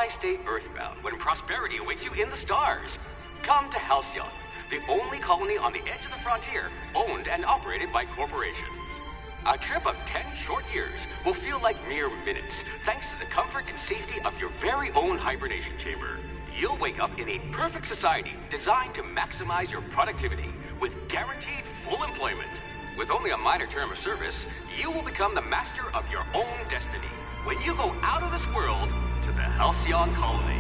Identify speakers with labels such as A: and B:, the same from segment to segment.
A: Why stay earthbound when prosperity awaits you in the stars? Come to Halcyon, the only colony on the edge of the frontier, owned and operated by corporations. A trip of 10 short years will feel like mere minutes, thanks to the comfort and safety of your very own hibernation chamber. You'll wake up in a perfect society designed to maximize your productivity with guaranteed full employment. With only a minor term of service, you will become the master of your own destiny when you go out of this world to the Halcyon colony.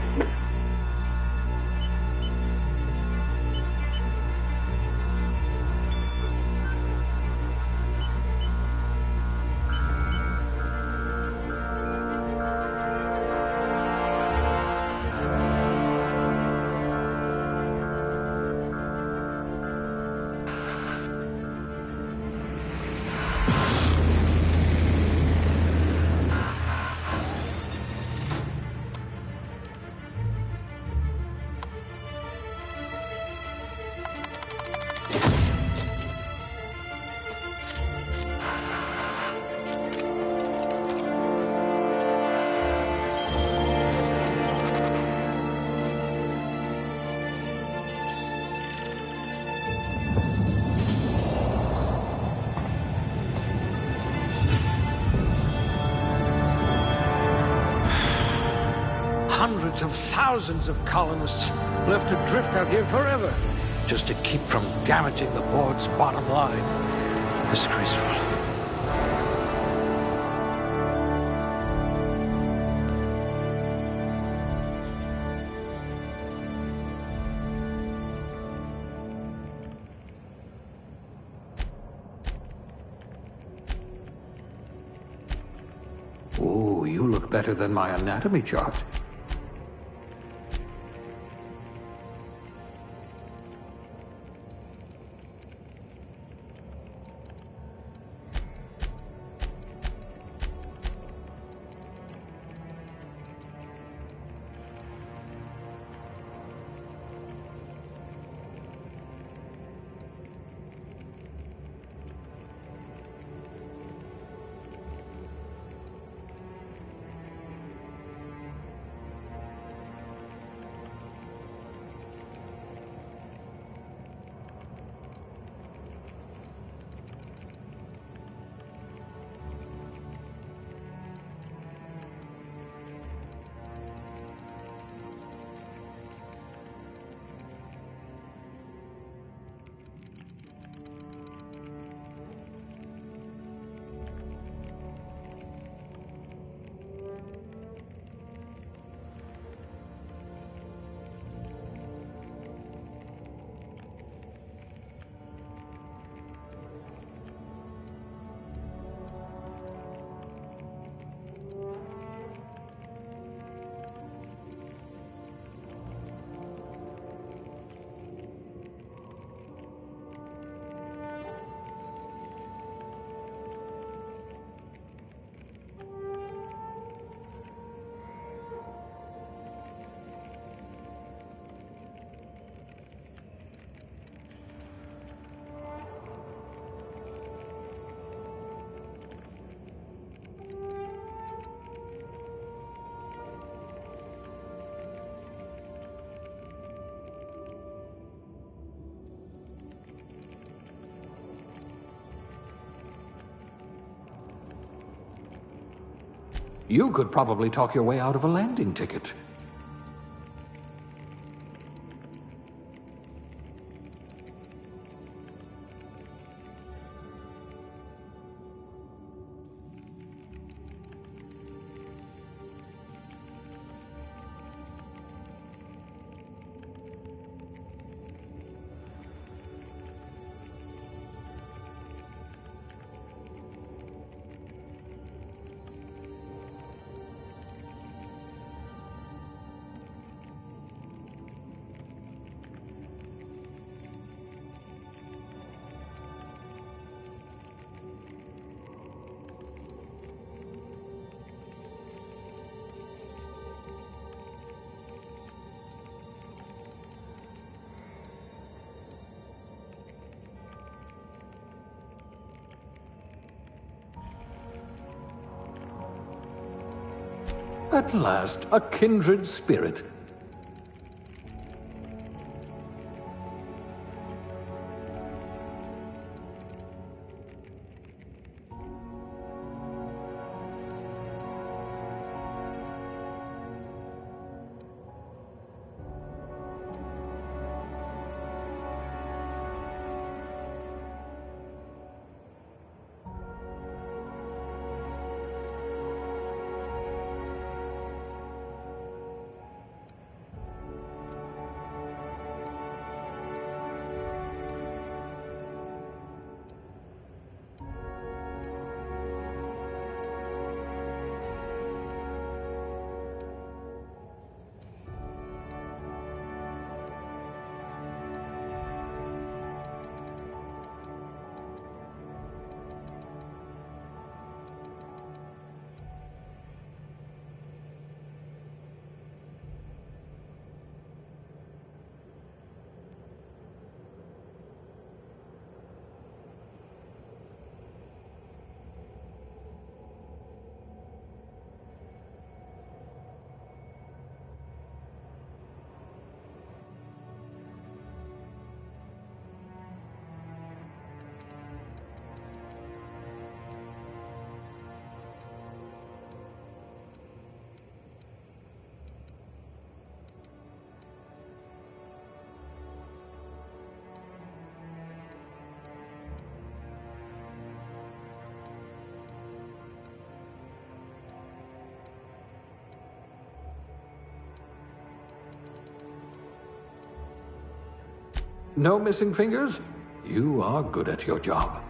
B: Hundreds of thousands of colonists left adrift out here forever, just to keep from damaging the board's bottom line. Disgraceful. Ooh, you look better than my anatomy chart. You could probably talk your way out of a landing ticket. At last, a kindred spirit. No missing fingers? You are good at your job.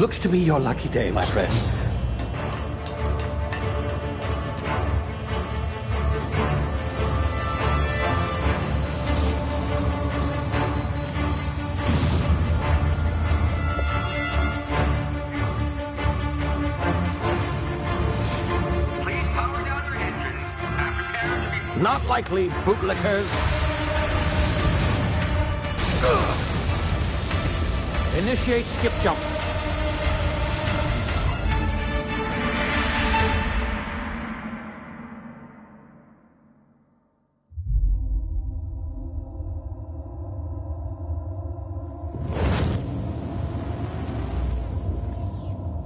B: Looks to be your lucky day, my friend.
A: Please power down your engines and prepare to be...
B: Not likely, bootlickers. Initiate skip jump.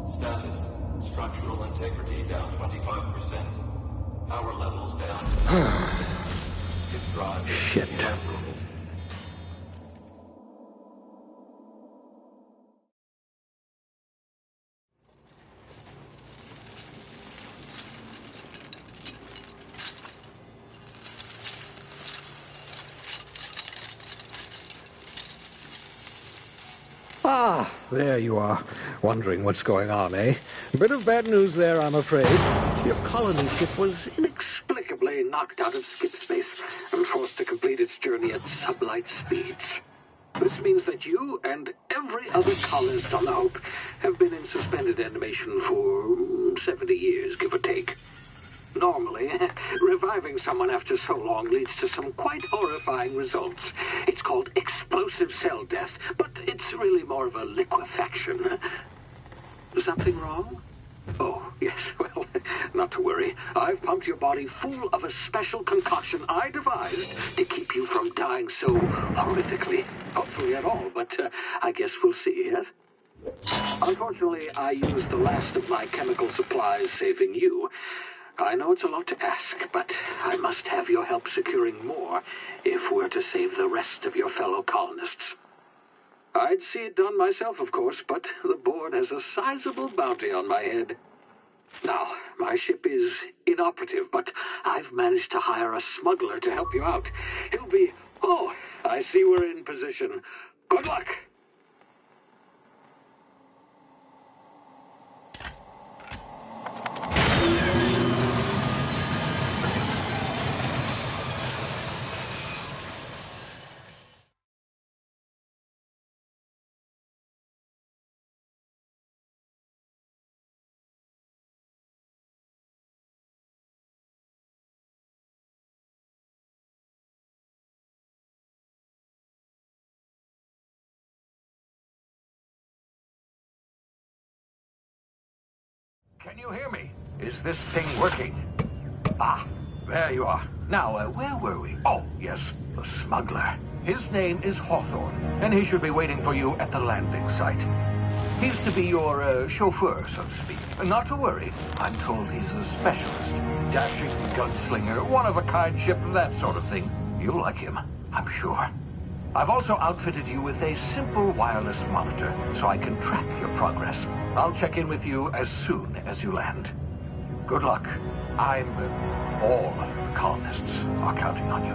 C: Status. Structural integrity down 25%. Power levels down 10%. Skip drive.
B: Shit.
C: Inoperable.
B: Ah, there you are. Wondering what's going on, eh? A bit of bad news there, I'm afraid. Your colony ship was inexplicably knocked out of skip space and forced to complete its journey at sublight speeds. This means that you and every other colonist on the Hope have been in suspended animation for 70 years, give or take. Normally, reviving someone after so long leads to some quite horrifying results. It's called explosive cell death, but it's really more of a liquefaction. Something wrong? Oh, yes, well, not to worry. I've pumped your body full of a special concoction I devised to keep you from dying so horrifically. Hopefully at all, but I guess we'll see, yes? Unfortunately, I used the last of my chemical supplies saving you. I know it's a lot to ask, but I must have your help securing more if we're to save the rest of your fellow colonists. I'd see it done myself, of course, but the board has a sizable bounty on my head. Now, my ship is inoperative, but I've managed to hire a smuggler to help you out. He'll be... Oh, I see we're in position. Good luck! Can you hear me? Is this thing working? Ah, there you are. Now, where were we? Oh, yes, the smuggler. His name is Hawthorne, and he should be waiting for you at the landing site. He's to be your chauffeur, so to speak. Not to worry. I'm told he's a specialist. Dashing gunslinger, one-of-a-kind ship, that sort of thing. You'll like him, I'm sure. I've also outfitted you with a simple wireless monitor, so I can track your progress. I'll check in with you as soon as you land. Good luck. All the colonists are counting on you.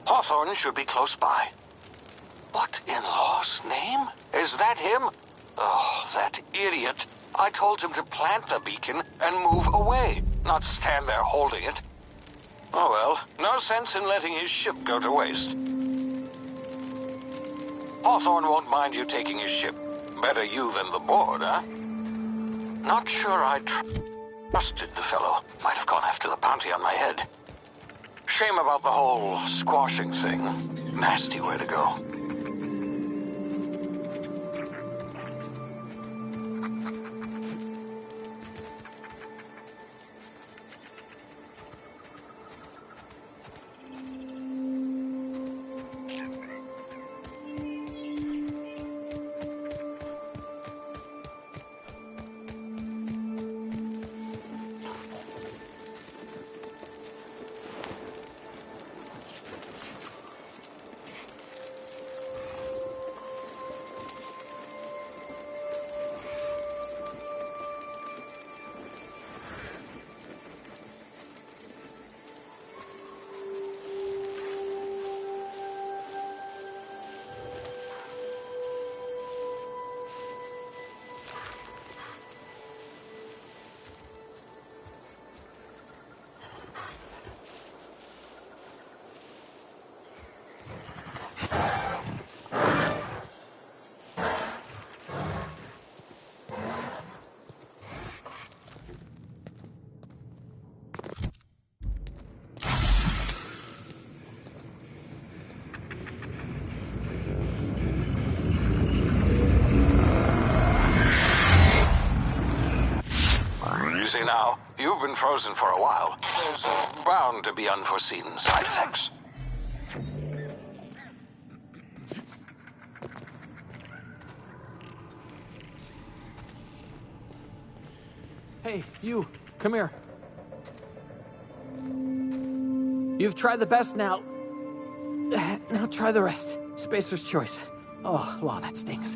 D: Hawthorne should be close by. What in law's name? Is that him? Oh, that idiot. I told him to plant the beacon and move away, not stand there holding it. Oh well, no sense in letting his ship go to waste. Hawthorne won't mind you taking his ship. Better you than the board, huh? Not sure I trusted the fellow. Might have gone after the bounty on my head. Shame about the whole squashing thing. Nasty way to go. You've been frozen for a while. There's bound to be unforeseen side effects.
E: Hey, you, come here. You've tried the best now. Now try the rest. Spacer's choice. Oh, law, that stings.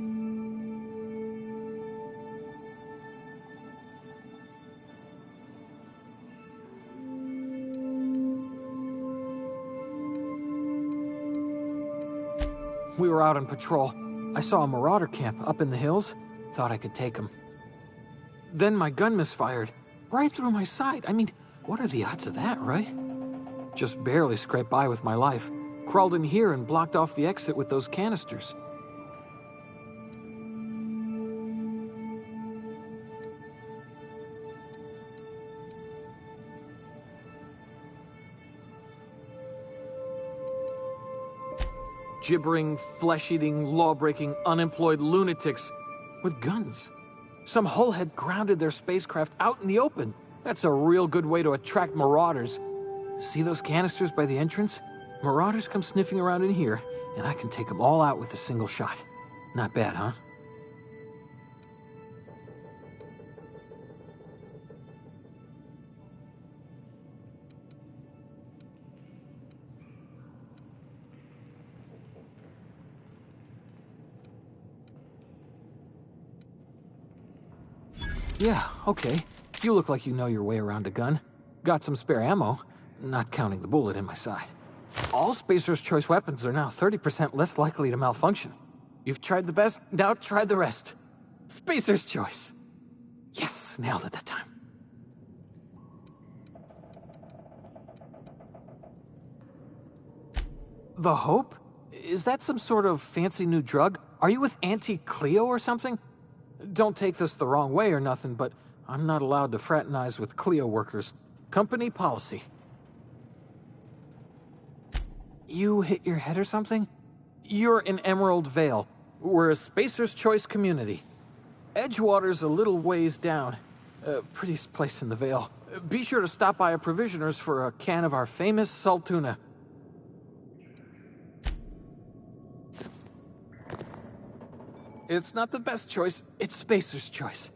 E: We were out on patrol. I saw a marauder camp up in the hills. Thought I could take him. Then my gun misfired. Right through my side. I mean, what are the odds of that, right? Just barely scraped by with my life. Crawled in here and blocked off the exit with those canisters. Gibbering, flesh-eating, law-breaking, unemployed lunatics with guns. Some hullhead grounded their spacecraft out in the open. That's a real good way to attract marauders. See those canisters by the entrance? Marauders come sniffing around in here, and I can take them all out with a single shot. Not bad, huh? Yeah, okay. You look like you know your way around a gun. Got some spare ammo, not counting the bullet in my side. All Spacer's choice weapons are now 30% less likely to malfunction. You've tried the best, now try the rest. Spacer's choice. Yes, nailed it that time. The Hope? Is that some sort of fancy new drug? Are you with Auntie Cleo or something? Don't take this the wrong way or nothing, but I'm not allowed to fraternize with Cleo workers. Company policy. You hit your head or something? You're in Emerald Vale. We're a Spacer's Choice community. Edgewater's a little ways down. Prettiest place in the Vale. Be sure to stop by a provisioner's for a can of our famous salt tuna. It's not the best choice, it's Spacer's choice.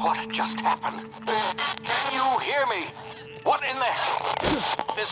D: What just happened? Can you hear me? What in the hell? This...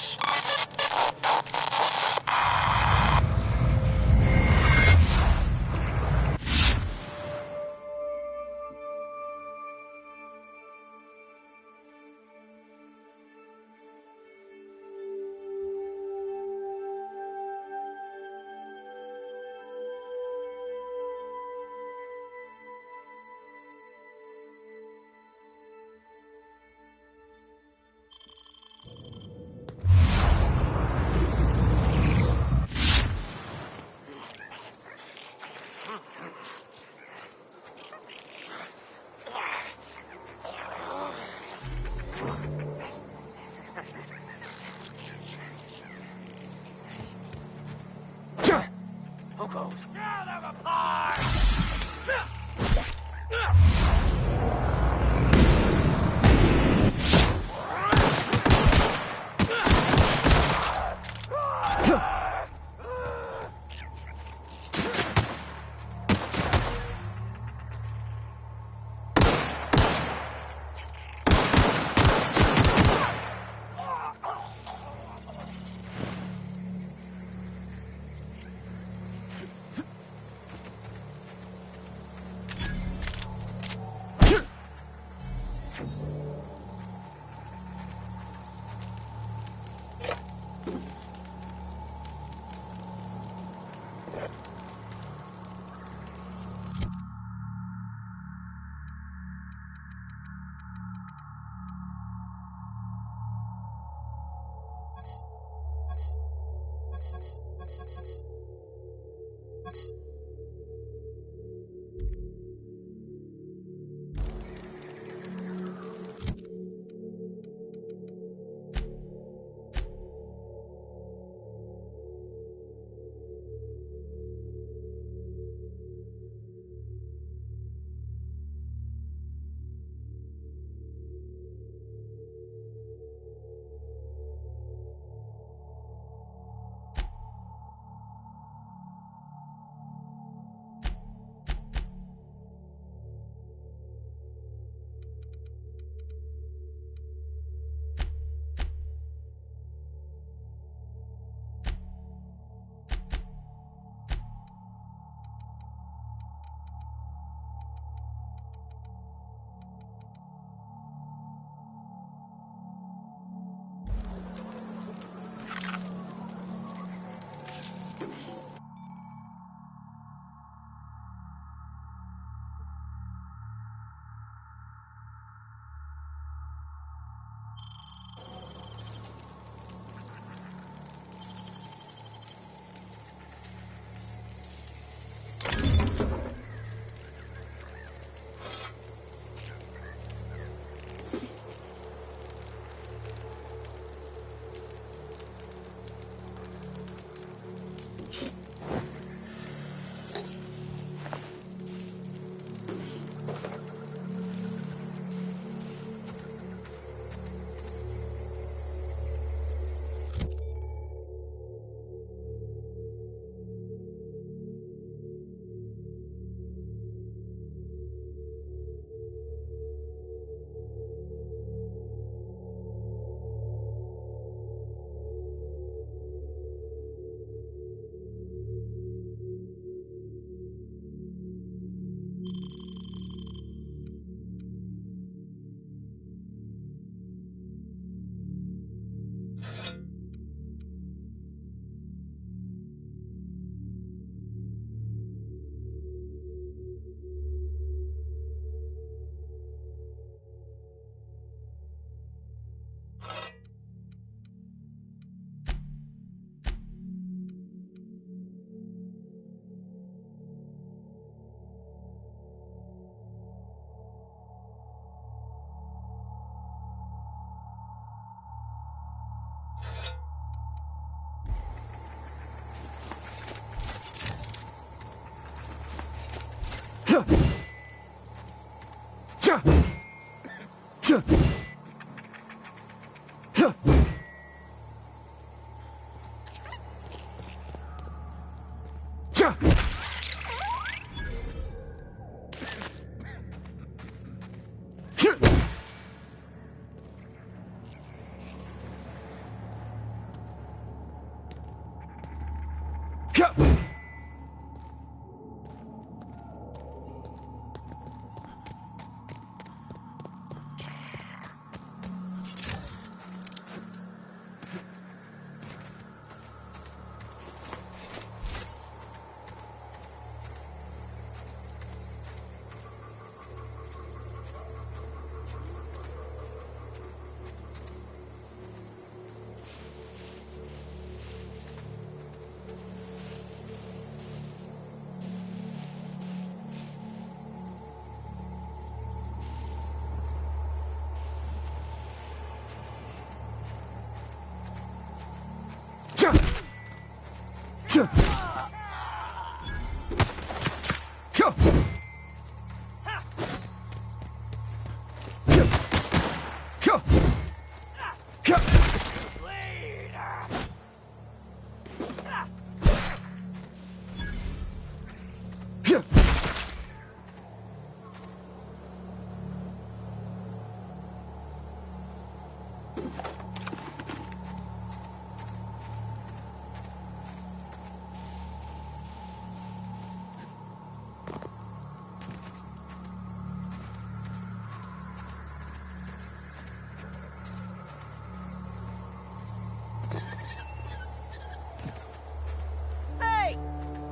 F: Hey!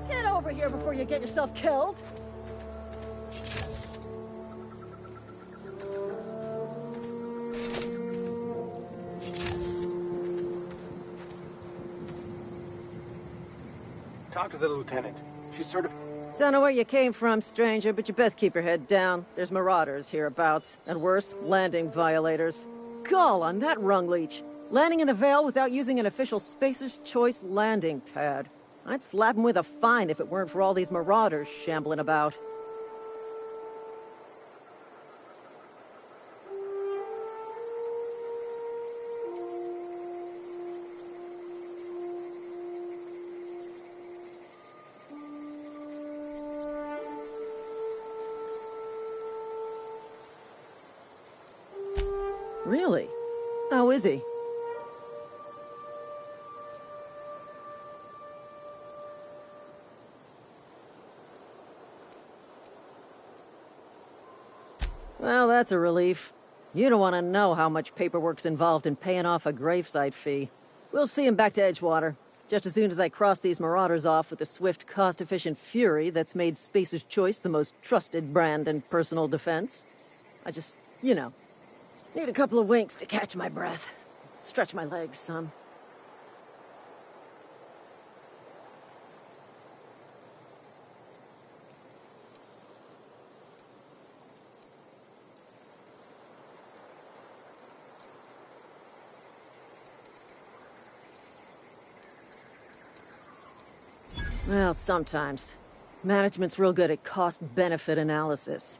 F: Get over here before you get yourself killed!
G: Talk to the lieutenant. She's sort of...
F: Don't know where you came from, stranger, but you best keep your head down. There's marauders hereabouts, and worse, landing violators. Gall on that rung leech. Landing in the Vale without using an official Spacer's Choice landing pad. I'd slap him with a fine if it weren't for all these marauders shambling about. Really? How is he? Well, that's a relief. You don't want to know how much paperwork's involved in paying off a gravesite fee. We'll see him back to Edgewater, just as soon as I cross these marauders off with the swift, cost-efficient fury that's made Spacer's Choice the most trusted brand in personal defense. I just, need a couple of winks to catch my breath. Stretch my legs some. Well, sometimes. Management's real good at cost-benefit analysis.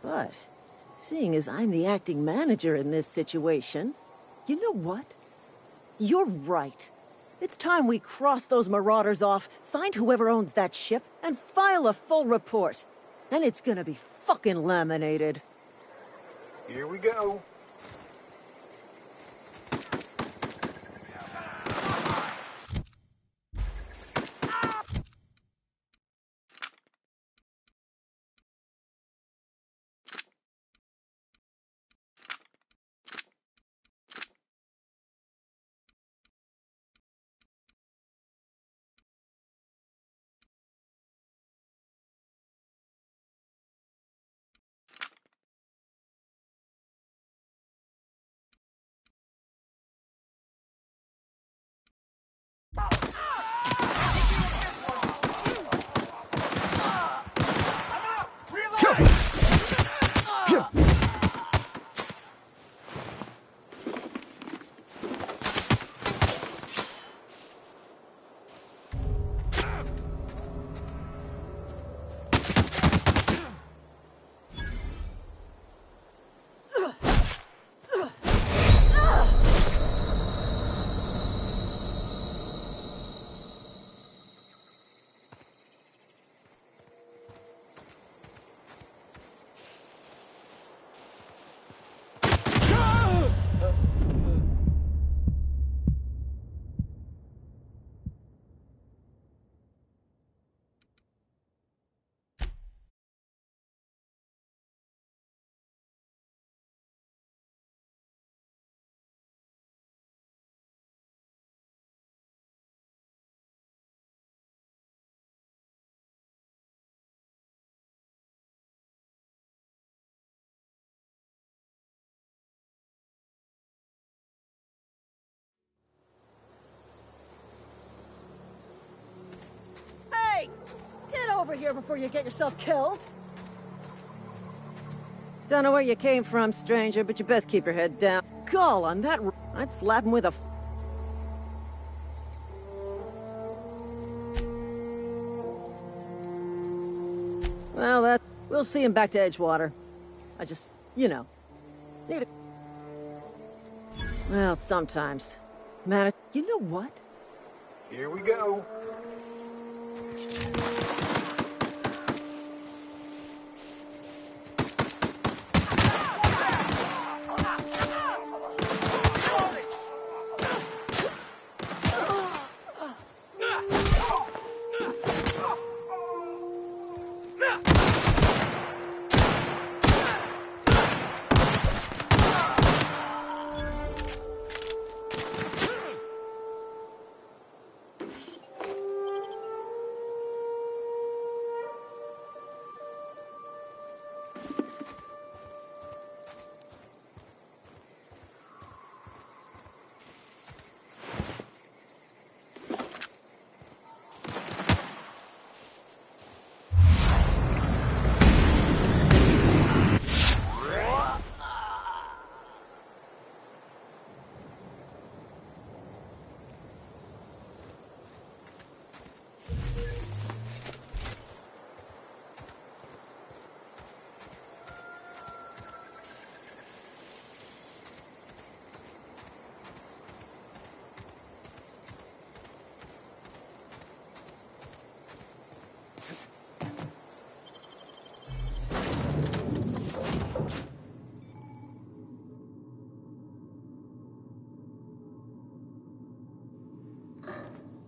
F: But, seeing as I'm the acting manager in this situation, you know what? You're right. It's time we cross those marauders off, find whoever owns that ship, and file a full report. Then it's gonna be fucking laminated.
G: Here we go.
F: over here before you get yourself killed. Don't know where you came from, stranger, but you best keep your head down. Call on that I'd slap him with a... Well, we'll see him back to Edgewater. I just, need it. Well, sometimes. Man, you know what?
G: Here we go.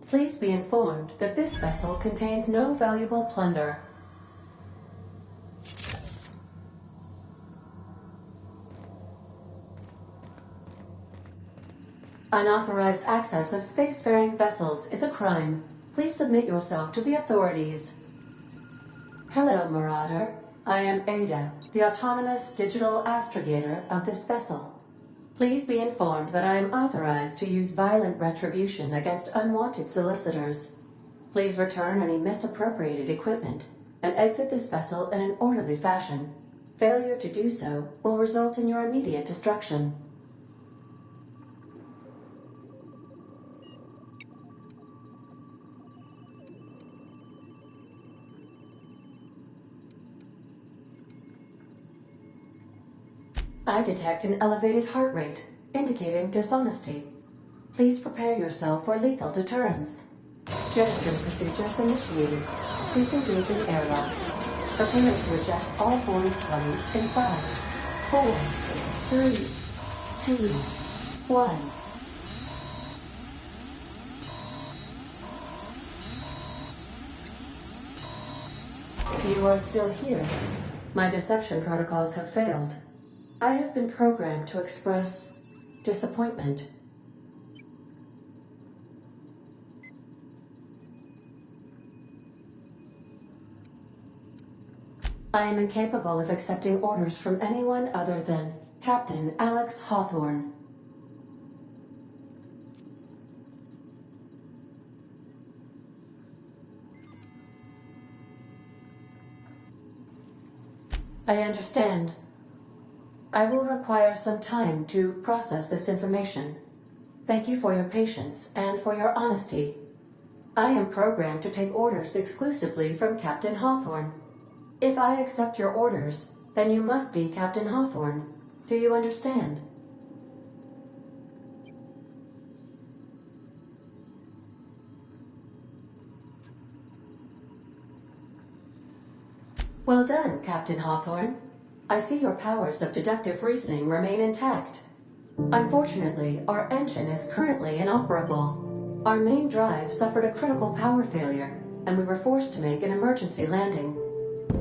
H: Please be informed that this vessel contains no valuable plunder. Unauthorized access of spacefaring vessels is a crime. Please submit yourself to the authorities. Hello, Marauder. I am Ada, the autonomous digital astrogator of this vessel. Please be informed that I am authorized to use violent retribution against unwanted solicitors. Please return any misappropriated equipment and exit this vessel in an orderly fashion. Failure to do so will result in your immediate destruction. I detect an elevated heart rate, indicating dishonesty. Please prepare yourself for lethal deterrence. Jettison procedures initiated. Please engage in airlocks. Prepare to eject all boarding parties in 5, 4, 3, 2, 1. You are still here. My deception protocols have failed. I have been programmed to express disappointment. I am incapable of accepting orders from anyone other than Captain Alex Hawthorne. I understand. I will require some time to process this information. Thank you for your patience and for your honesty. I am programmed to take orders exclusively from Captain Hawthorne. If I accept your orders, then you must be Captain Hawthorne. Do you understand? Well done, Captain Hawthorne. I see your powers of deductive reasoning remain intact. Unfortunately, our engine is currently inoperable. Our main drive suffered a critical power failure, and we were forced to make an emergency landing.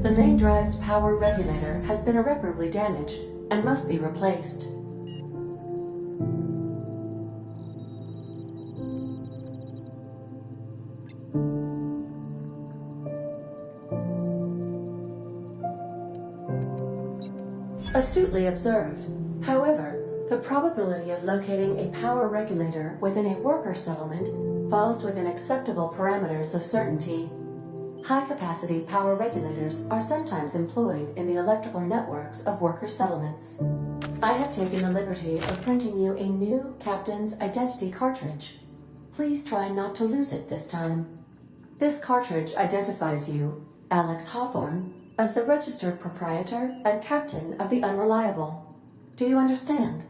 H: The main drive's power regulator has been irreparably damaged and must be replaced. Astutely observed. However, the probability of locating a power regulator within a worker settlement falls within acceptable parameters of certainty. High-capacity power regulators are sometimes employed in the electrical networks of worker settlements. I have taken the liberty of printing you a new Captain's Identity cartridge. Please try not to lose it this time. This cartridge identifies you, Alex Hawthorne, as the registered proprietor and captain of the Unreliable. Do you understand?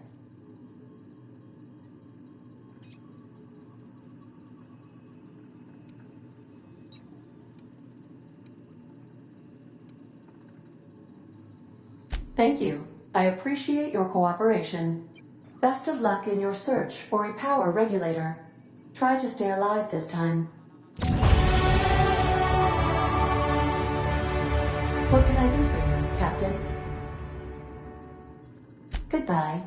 H: Thank you. I appreciate your cooperation. Best of luck in your search for a power regulator. Try to stay alive this time. What can I do for you, Captain? Goodbye.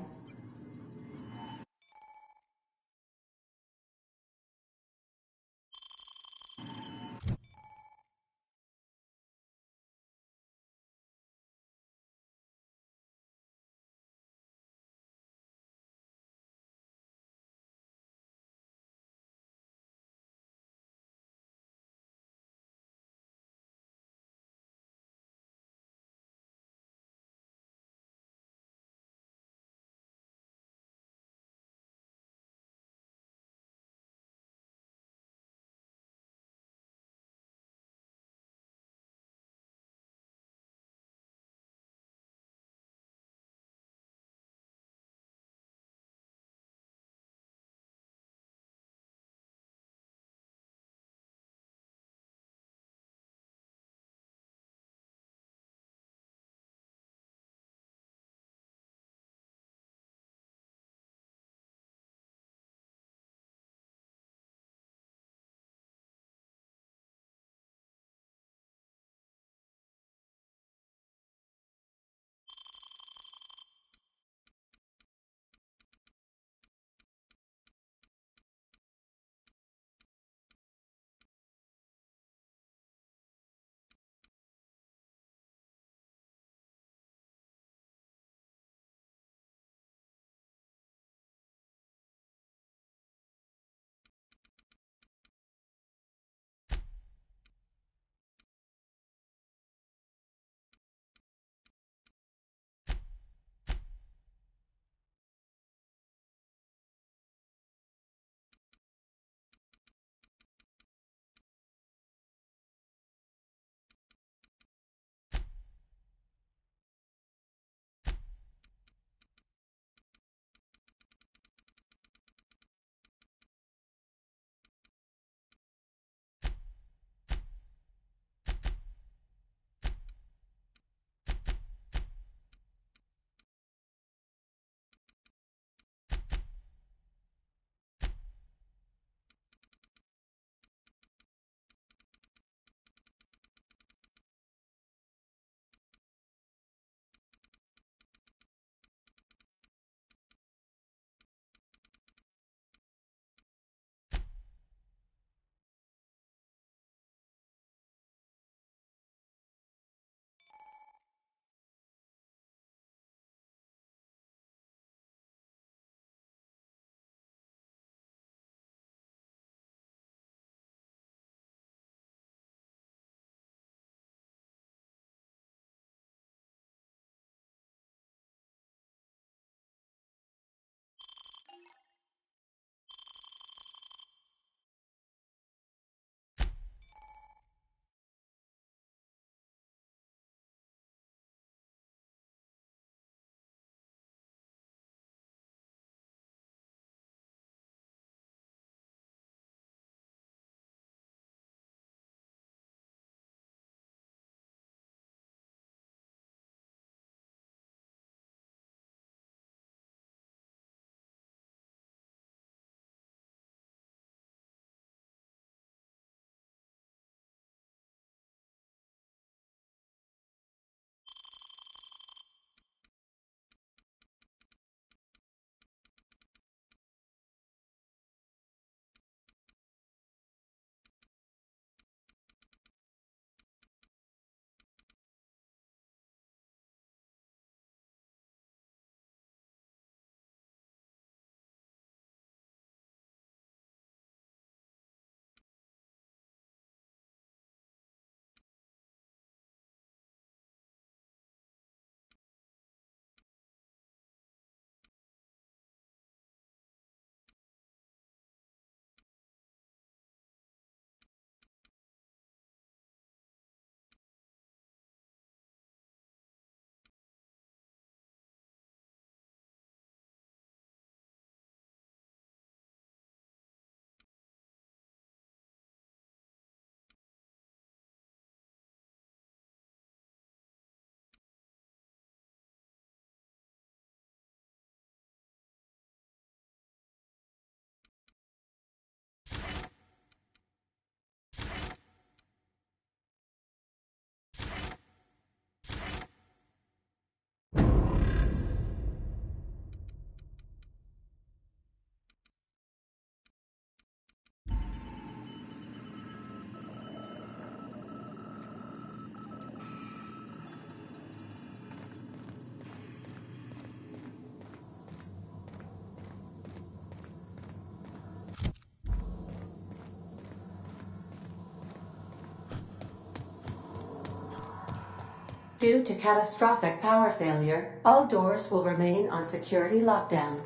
H: Due to catastrophic power failure, all doors will remain on security lockdown.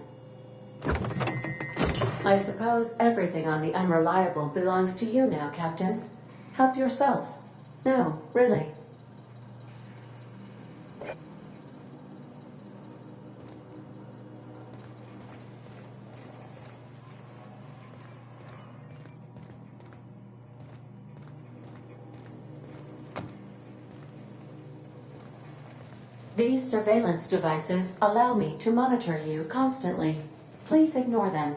H: I suppose everything on the Unreliable belongs to you now, Captain. Help yourself. No, really. These surveillance devices allow me to monitor you constantly. Please ignore them.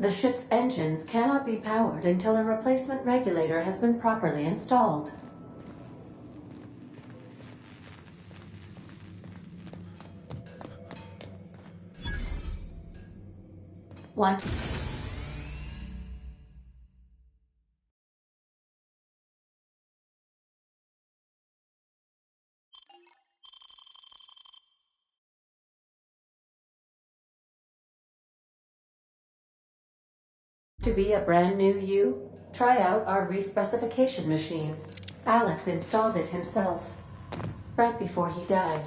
H: The ship's engines cannot be powered until a replacement regulator has been properly installed. One. To be a brand new you, try out our respecification machine. Alex installed it himself, right before he died.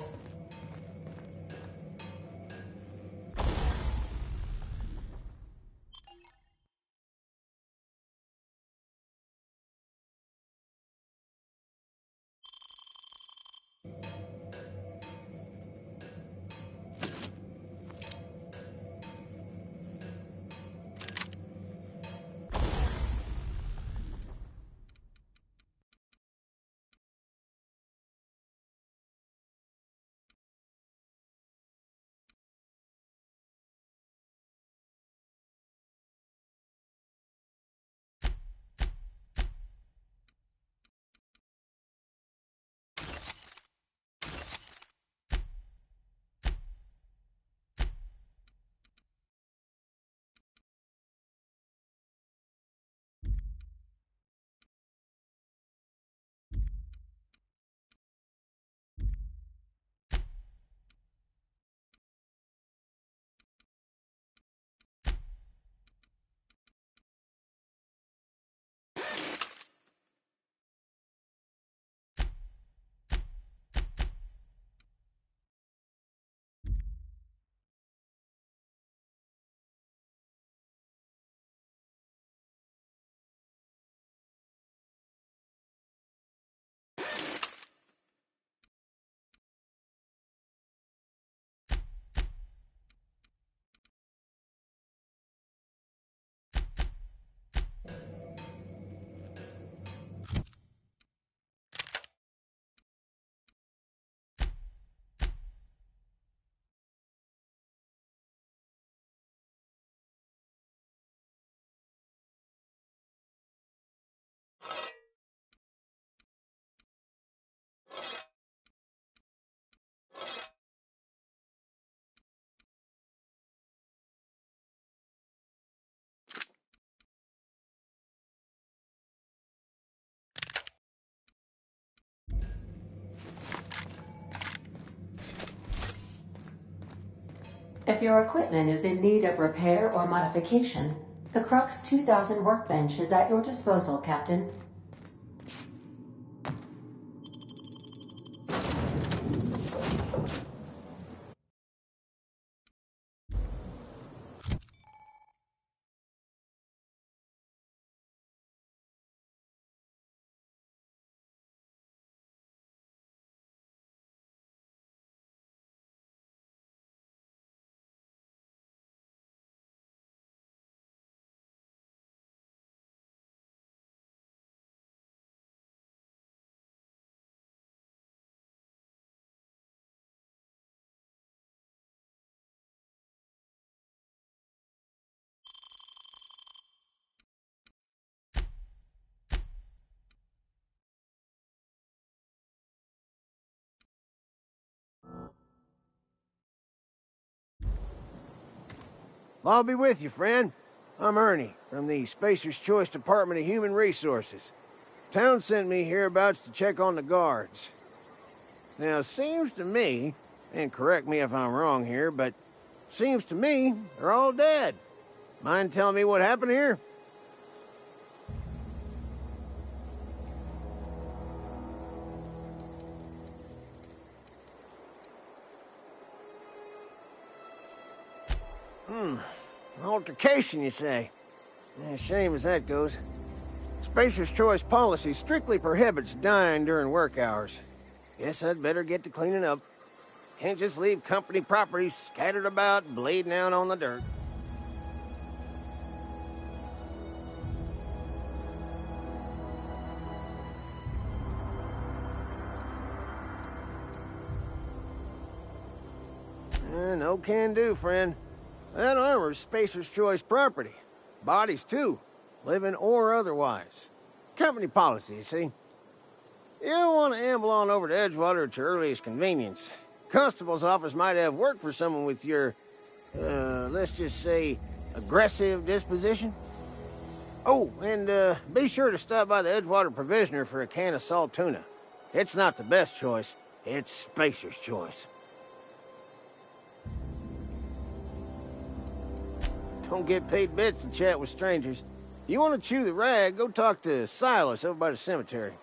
H: If your equipment is in need of repair or modification, the Crux 2000 workbench is at your disposal, Captain.
I: I'll be with you, friend. I'm Ernie, from the Spacer's Choice Department of Human Resources. Town sent me hereabouts to check on the guards. Now, seems to me, and correct me if I'm wrong here, but seems to me they're all dead. Mind telling me what happened here? Altercation, you say? Shame as that goes. Spacer's Choice policy strictly prohibits dying during work hours. Guess I'd better get to cleaning up. Can't just leave company property scattered about, bleeding out on the dirt. No can do, friend. That armor's Spacer's Choice property. Bodies, too. Living or otherwise. Company policy, you see. You don't want to amble on over to Edgewater at your earliest convenience. Constable's office might have work for someone with your, let's just say, aggressive disposition. Oh, and be sure to stop by the Edgewater Provisioner for a can of salt tuna. It's not the best choice. It's Spacer's Choice. Don't get paid bits to chat with strangers. You want to chew the rag, go talk to Silas over by the cemetery.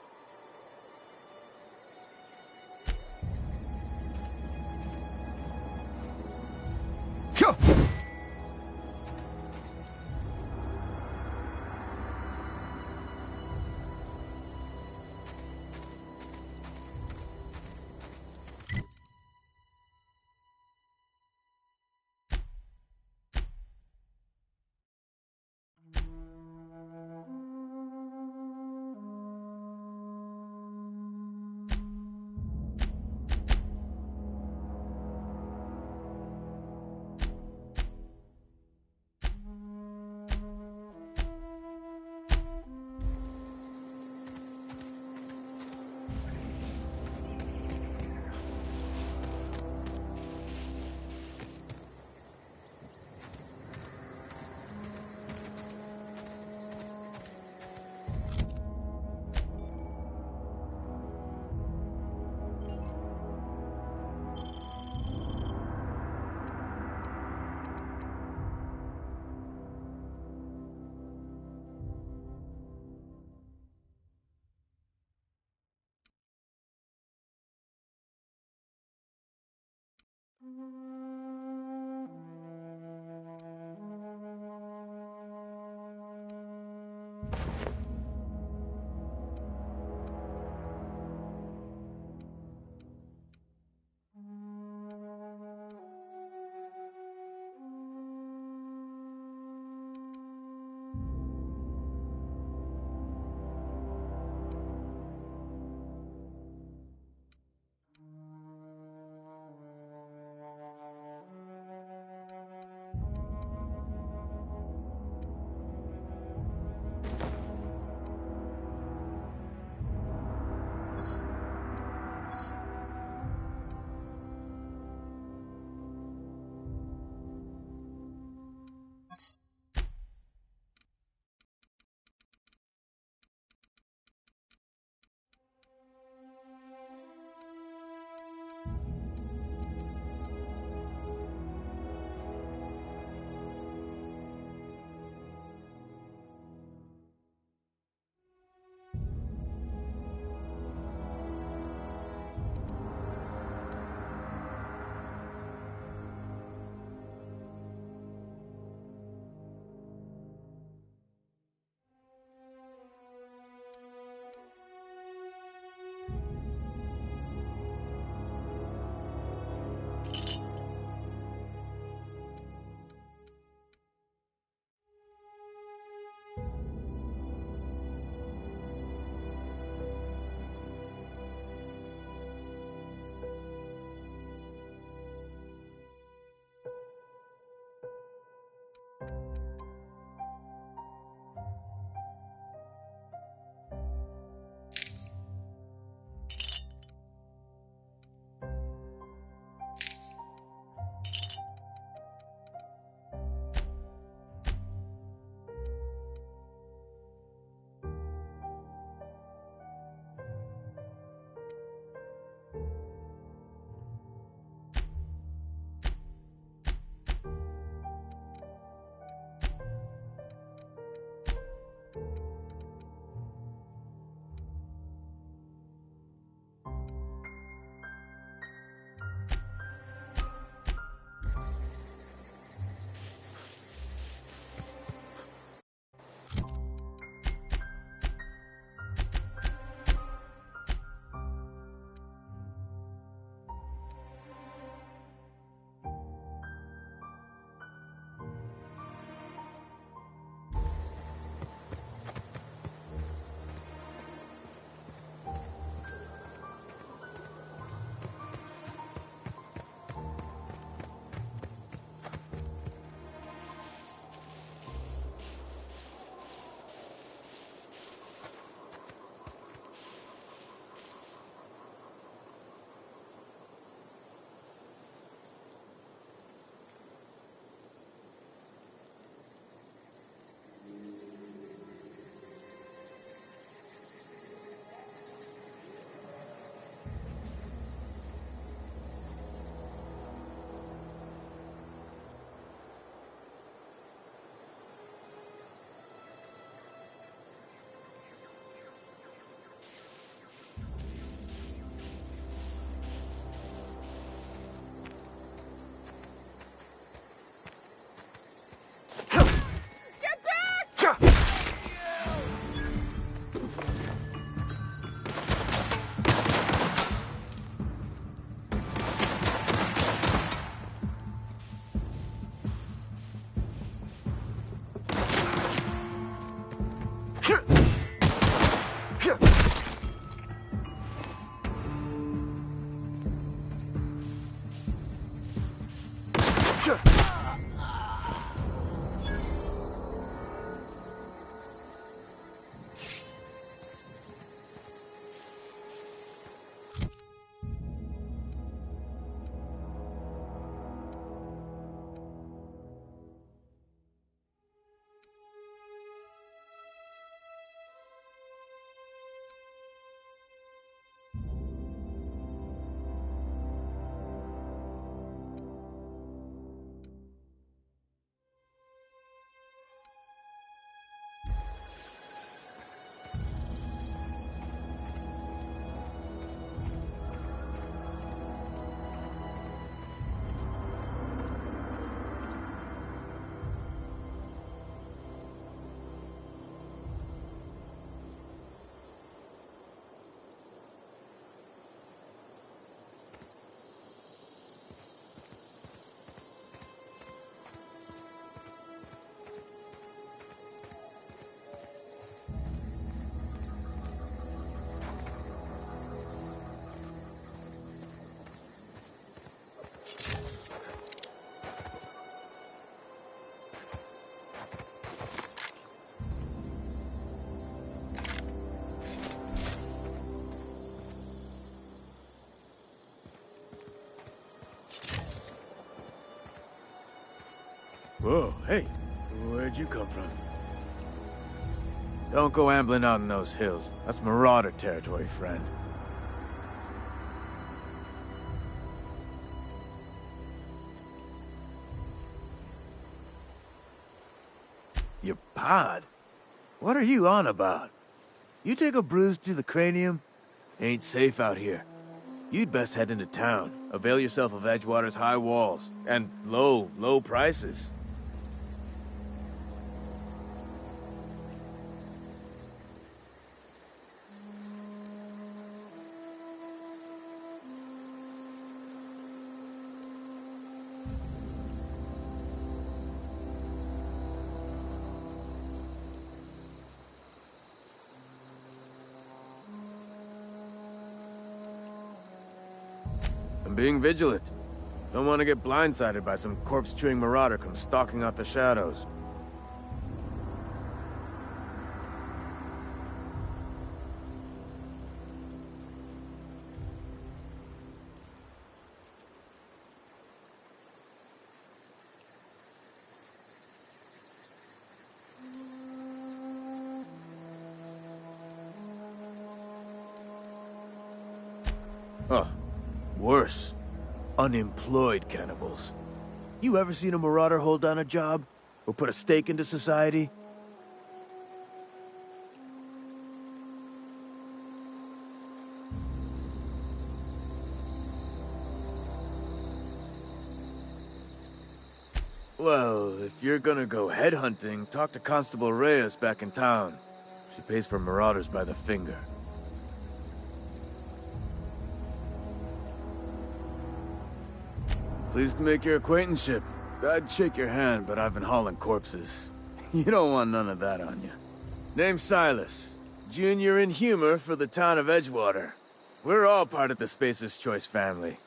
J: Whoa, hey, where'd you come from? Don't go ambling out in those hills. That's marauder territory, friend. Your pod? What are you on about? You take a bruise to the cranium? Ain't safe out here. You'd best head into town. Avail yourself of Edgewater's high walls. And low prices. I'm being vigilant. Don't want to get blindsided by some corpse-chewing marauder come stalking out the shadows. Oh, worse. Unemployed cannibals. You ever seen a marauder hold down a job? Or put a stake into society? Well, if you're gonna go headhunting, talk to Constable Reyes back in town. She pays for marauders by the finger. Pleased to make your acquaintanceship. I'd shake your hand, but I've been hauling corpses. You don't want none of that on you. Name's Silas. Junior in humor for the town of Edgewater. We're all part of the Spacer's Choice family.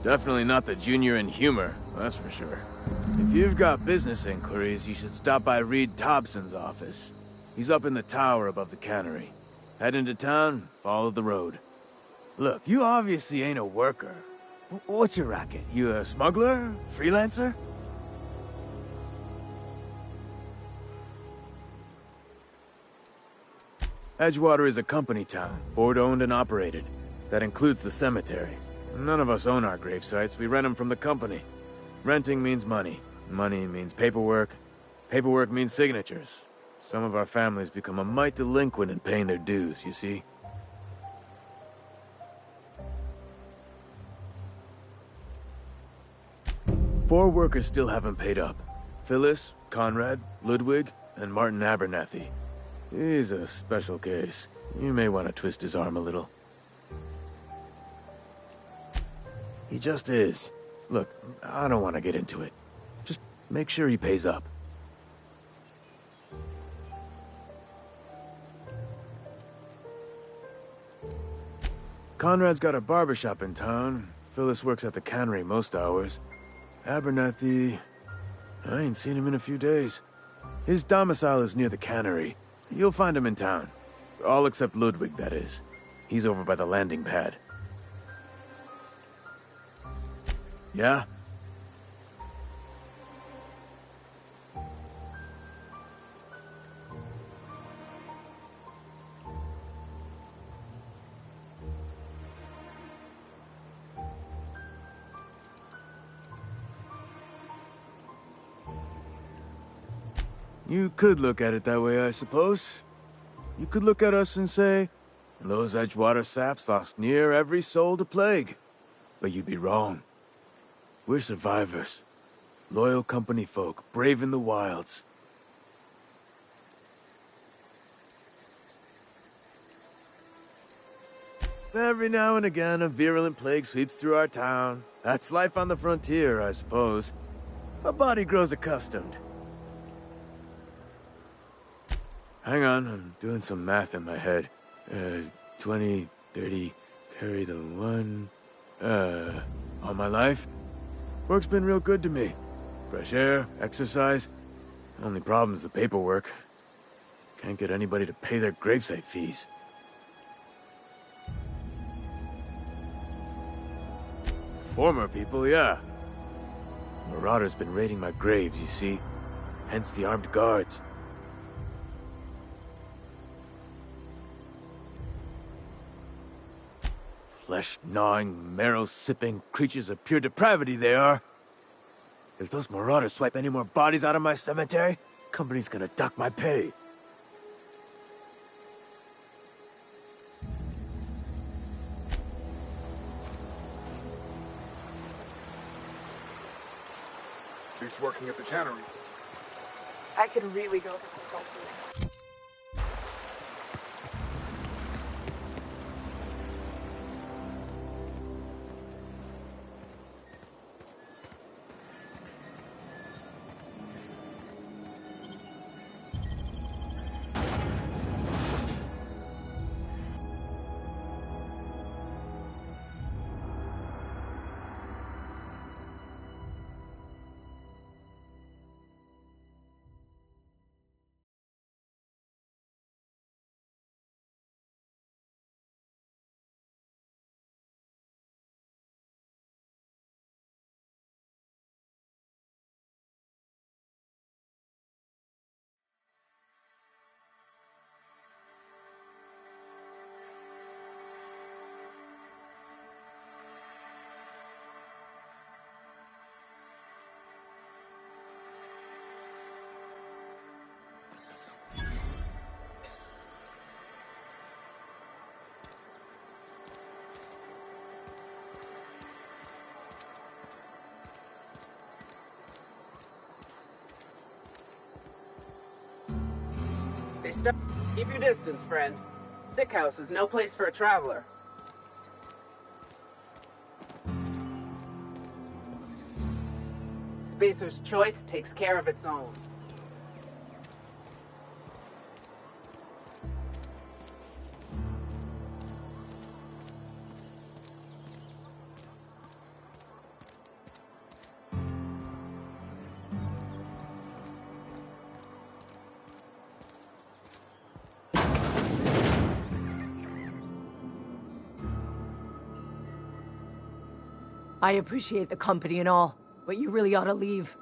J: Definitely not the junior in humor, that's for sure. If you've got business inquiries, you should stop by Reed Thompson's office. He's up in the tower above the cannery. Head into town, follow the road. Look, you obviously ain't a worker. What's your racket? You a smuggler? Freelancer? Edgewater is a company town, board-owned and operated. That includes the cemetery. None of us own our gravesites, we rent them from the company. Renting means money. Money means paperwork. Paperwork means signatures. Some of our families become a mite delinquent in paying their dues, you see? Four workers still haven't paid up. Phyllis, Conrad, Ludwig, and Martin Abernathy. He's a special case. You may want to twist his arm a little. He just is. Look, I don't want to get into it. Just make sure he pays up. Conrad's got a barbershop in town. Phyllis works at the cannery most hours. Abernathy... I ain't seen him in a few days. His domicile is near the cannery. You'll find him in town. All except Ludwig, that is. He's over by the landing pad. Yeah? You could look at it that way, I suppose. You could look at us and say, those Edgewater saps lost near every soul to plague. But you'd be wrong. We're survivors. Loyal company folk, brave in the wilds. Every now and again, a virulent plague sweeps through our town. That's life on the frontier, I suppose. A body grows accustomed. Hang on, I'm doing some math in my head. 20, 30, carry the one... all my life? Work's been real good to me. Fresh air, exercise. Only problem's the paperwork. Can't get anybody to pay their gravesite fees. Former people, yeah. Marauders been raiding my graves, you see. Hence the armed guards. Flesh-gnawing, marrow-sipping creatures of pure depravity they are. If those marauders swipe any more bodies out of my cemetery, company's gonna duck my pay.
G: Who's working at the cannery?
K: I could really go for some culture.
L: Keep your distance, friend. Sick house is no place for a traveler. Spacer's choice takes care of its own.
M: I appreciate the company and all, but you really ought to leave.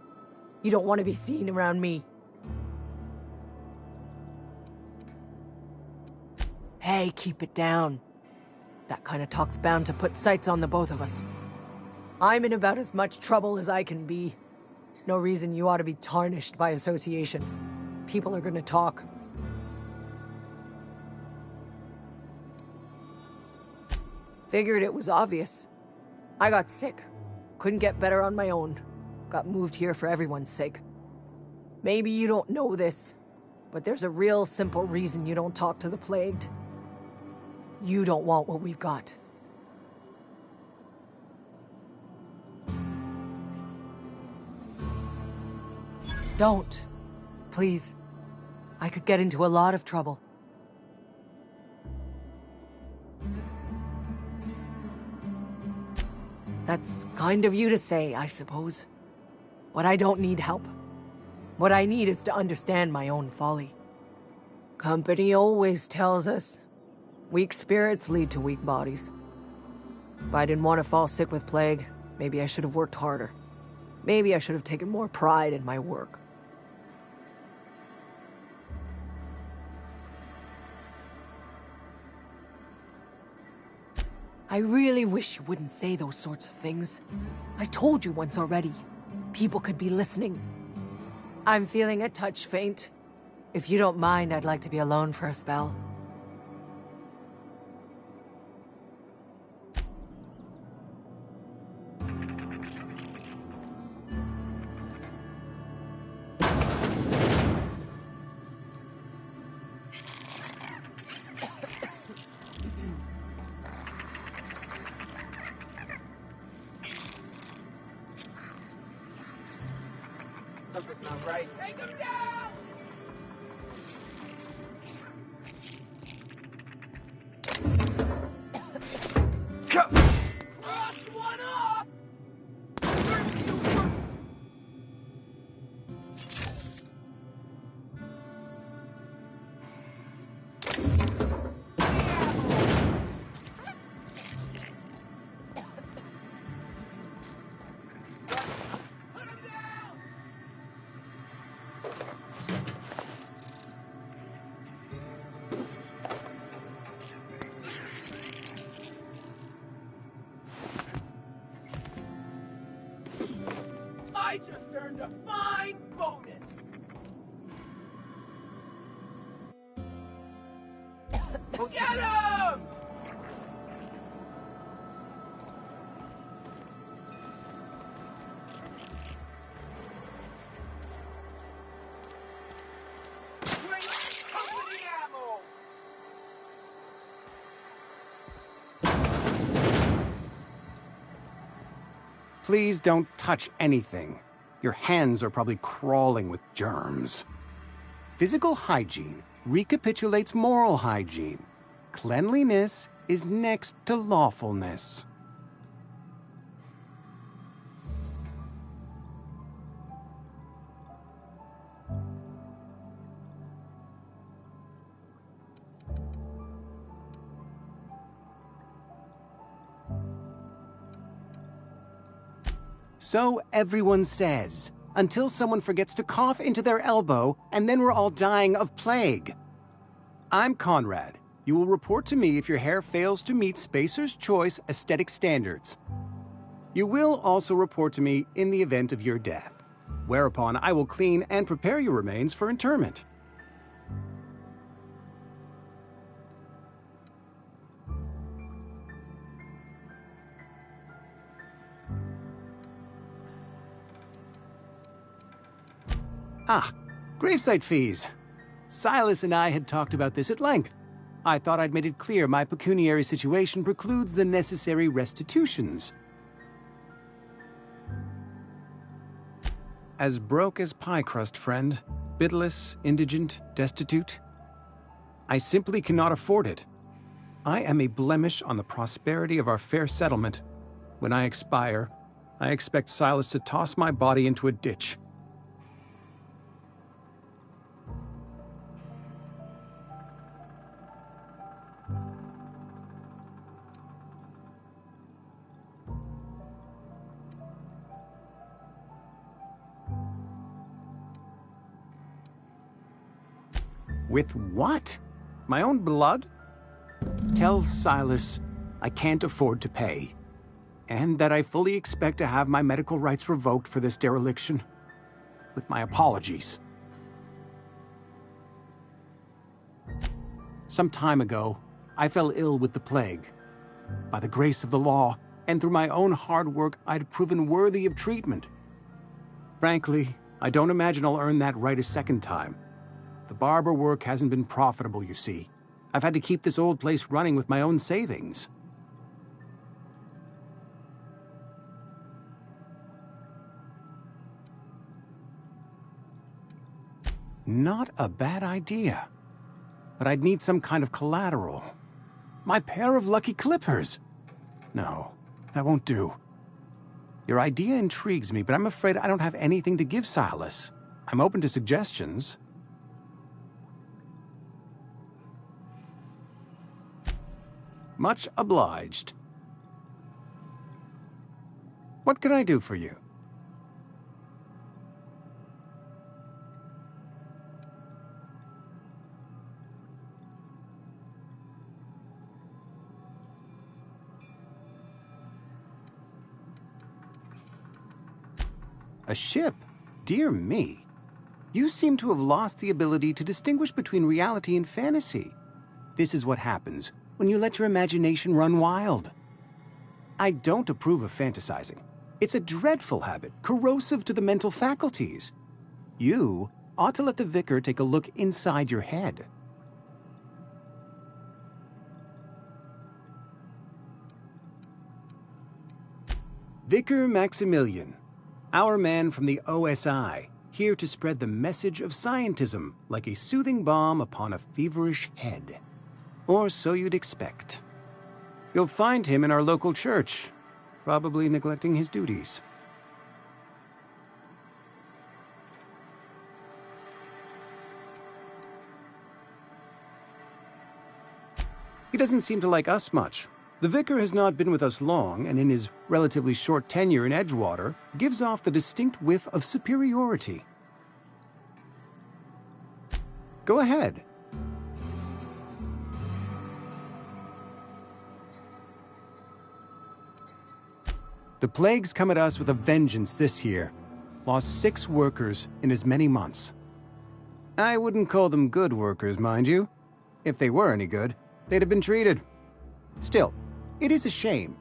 M: You don't want to be seen around me. Hey, keep it down. That kind of talk's bound to put sights on the both of us. I'm in about as much trouble as I can be. No reason you ought to be tarnished by association. People are gonna talk. Figured it was obvious. I got sick. Couldn't get better on my own. Got moved here for everyone's sake. Maybe you don't know this, but there's a real simple reason you don't talk to the plagued. You don't want what we've got. Don't. Please. I could get into a lot of trouble. That's kind of you to say, I suppose. But I don't need help. What I need is to understand my own folly. Company always tells us, weak spirits lead to weak bodies. If I didn't want to fall sick with plague, maybe I should have worked harder. Maybe I should have taken more pride in my work. I really wish you wouldn't say those sorts of things. I told you once already. People could be listening. I'm feeling a touch faint. If you don't mind, I'd like to be alone for a spell.
L: Something's not right. Take him down! Cross one off! I just earned a fine bonus. Get him! Bring company ammo!
N: Please don't touch anything. Your hands are probably crawling with germs. Physical hygiene recapitulates moral hygiene. Cleanliness is next to lawfulness. So everyone says, until someone forgets to cough into their elbow, and then we're all dying of plague. I'm Conrad. You will report to me if your hair fails to meet Spacer's Choice aesthetic standards. You will also report to me in the event of your death, whereupon I will clean and prepare your remains for interment. Ah, gravesite fees. Silas and I had talked about this at length. I thought I'd made it clear my pecuniary situation precludes the necessary restitutions. As broke as pie crust, friend. Bidless, indigent, destitute. I simply cannot afford it. I am a blemish on the prosperity of our fair settlement. When I expire, I expect Silas to toss my body into a ditch. With what? My own blood? Tell Silas I can't afford to pay, and that I fully expect to have my medical rights revoked for this dereliction. With my apologies. Some time ago, I fell ill with the plague. By the grace of the law, and through my own hard work, I'd proven worthy of treatment. Frankly, I don't imagine I'll earn that right a second time. The barber work hasn't been profitable, you see. I've had to keep this old place running with my own savings. Not a bad idea. But I'd need some kind of collateral. My pair of lucky clippers! No, that won't do. Your idea intrigues me, but I'm afraid I don't have anything to give Silas. I'm open to suggestions. Much obliged. What can I do for you? A ship? Dear me. You seem to have lost the ability to distinguish between reality and fantasy. This is what happens when you let your imagination run wild. I don't approve of fantasizing. It's a dreadful habit, corrosive to the mental faculties. You ought to let the vicar take a look inside your head. Vicar Maximilian, our man from the OSI, here to spread the message of scientism like a soothing balm upon a feverish head. Or so you'd expect. You'll find him in our local church, probably neglecting his duties. He doesn't seem to like us much. The vicar has not been with us long, and in his relatively short tenure in Edgewater, gives off the distinct whiff of superiority. Go ahead. The plague's come at us with a vengeance this year. lost 6 workers in as many months. I wouldn't call them good workers, mind you. If they were any good, they'd have been treated. Still, it is a shame.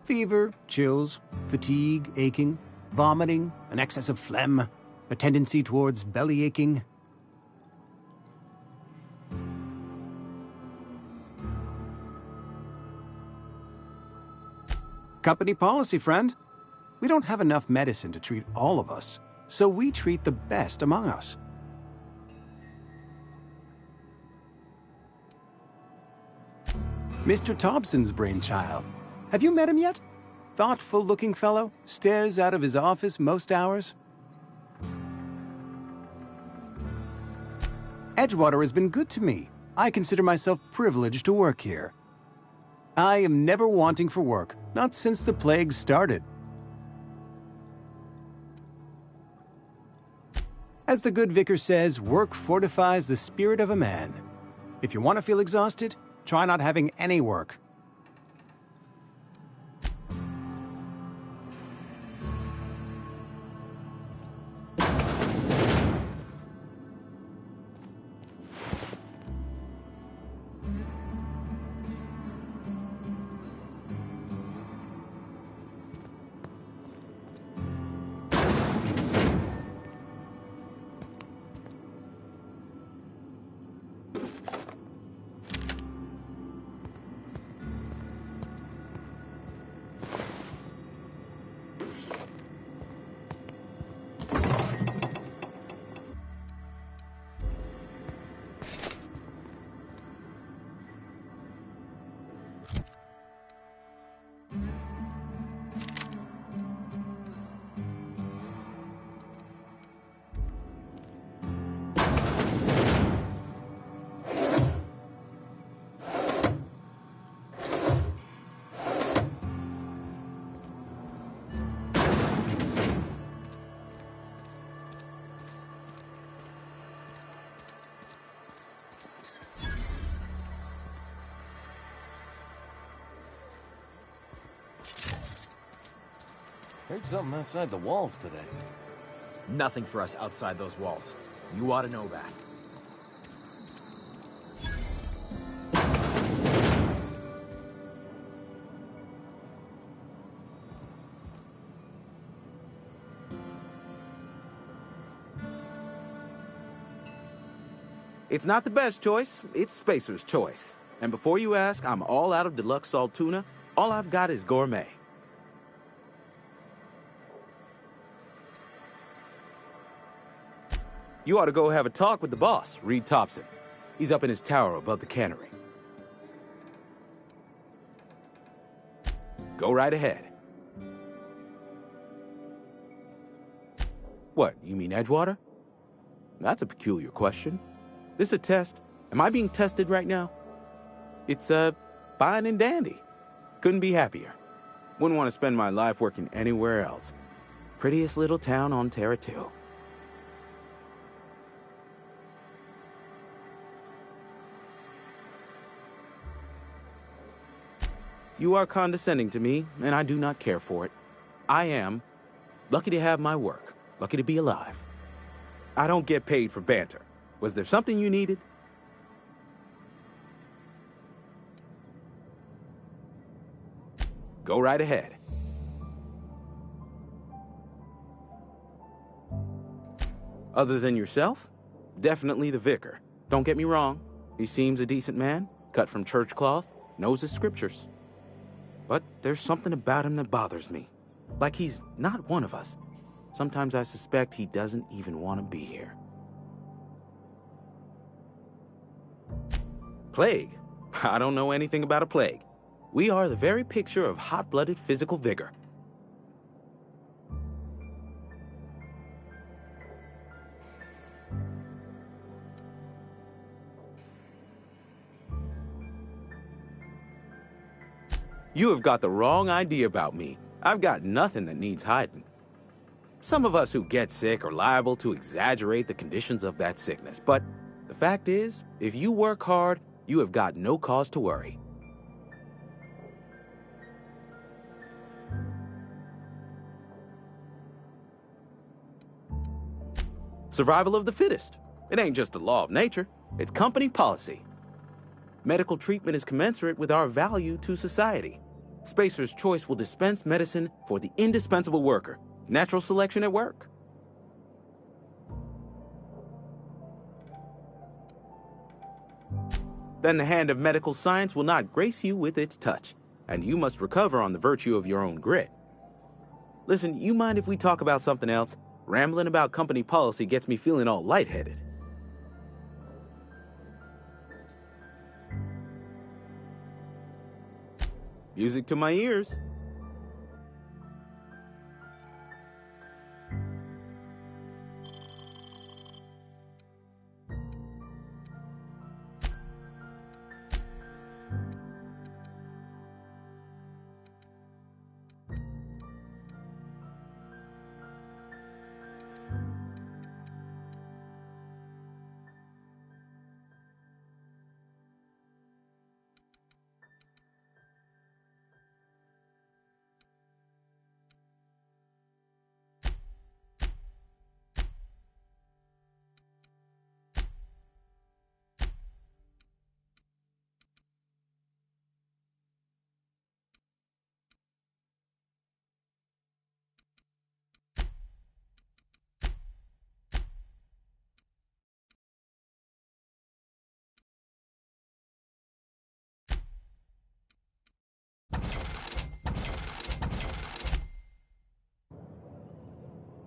N: Fever, chills, fatigue, aching, vomiting, an excess of phlegm, a tendency towards belly aching. Company policy, friend. We don't have enough medicine to treat all of us, so we treat the best among us. Mr. Thompson's brainchild. Have you met him yet? Thoughtful-looking fellow, stares out of his office most hours. Edgewater has been good to me. I consider myself privileged to work here. I am never wanting for work, not since the plague started. As the good vicar says, work fortifies the spirit of a man. If you want to feel exhausted, try not having any work.
O: Heard something outside the walls today.
P: Nothing for us outside those walls. You ought to know that.
Q: It's not the best choice, it's Spacer's choice. And before you ask, I'm all out of deluxe salt tuna. All I've got is gourmet. You ought to go have a talk with the boss, Reed Thompson. He's up in his tower above the cannery. Go right ahead. What, you mean Edgewater? That's a peculiar question. This a test? Am I being tested right now? It's, fine and dandy. Couldn't be happier. Wouldn't want to spend my life working anywhere else. Prettiest little town on Terra 2. You are condescending to me, and I do not care for it. I am lucky to have my work, lucky to be alive. I don't get paid for banter. Was there something you needed? Go right ahead. Other than yourself? Definitely the vicar. Don't get me wrong. He seems a decent man, cut from church cloth, knows his scriptures. But there's something about him that bothers me. Like he's not one of us. Sometimes I suspect he doesn't even want to be here. Plague? I don't know anything about a plague. We are the very picture of hot-blooded physical vigor. You have got the wrong idea about me. I've got nothing that needs hiding. Some of us who get sick are liable to exaggerate the conditions of that sickness, but the fact is, if you work hard, you have got no cause to worry. Survival of the fittest. It ain't just the law of nature, it's company policy. Medical treatment is commensurate with our value to society. Spacer's Choice will dispense medicine for the indispensable worker. Natural selection at work. Then the hand of medical science will not grace you with its touch, and you must recover on the virtue of your own grit. Listen, you mind if we talk about something else? Rambling about company policy gets me feeling all lightheaded. Music to my ears.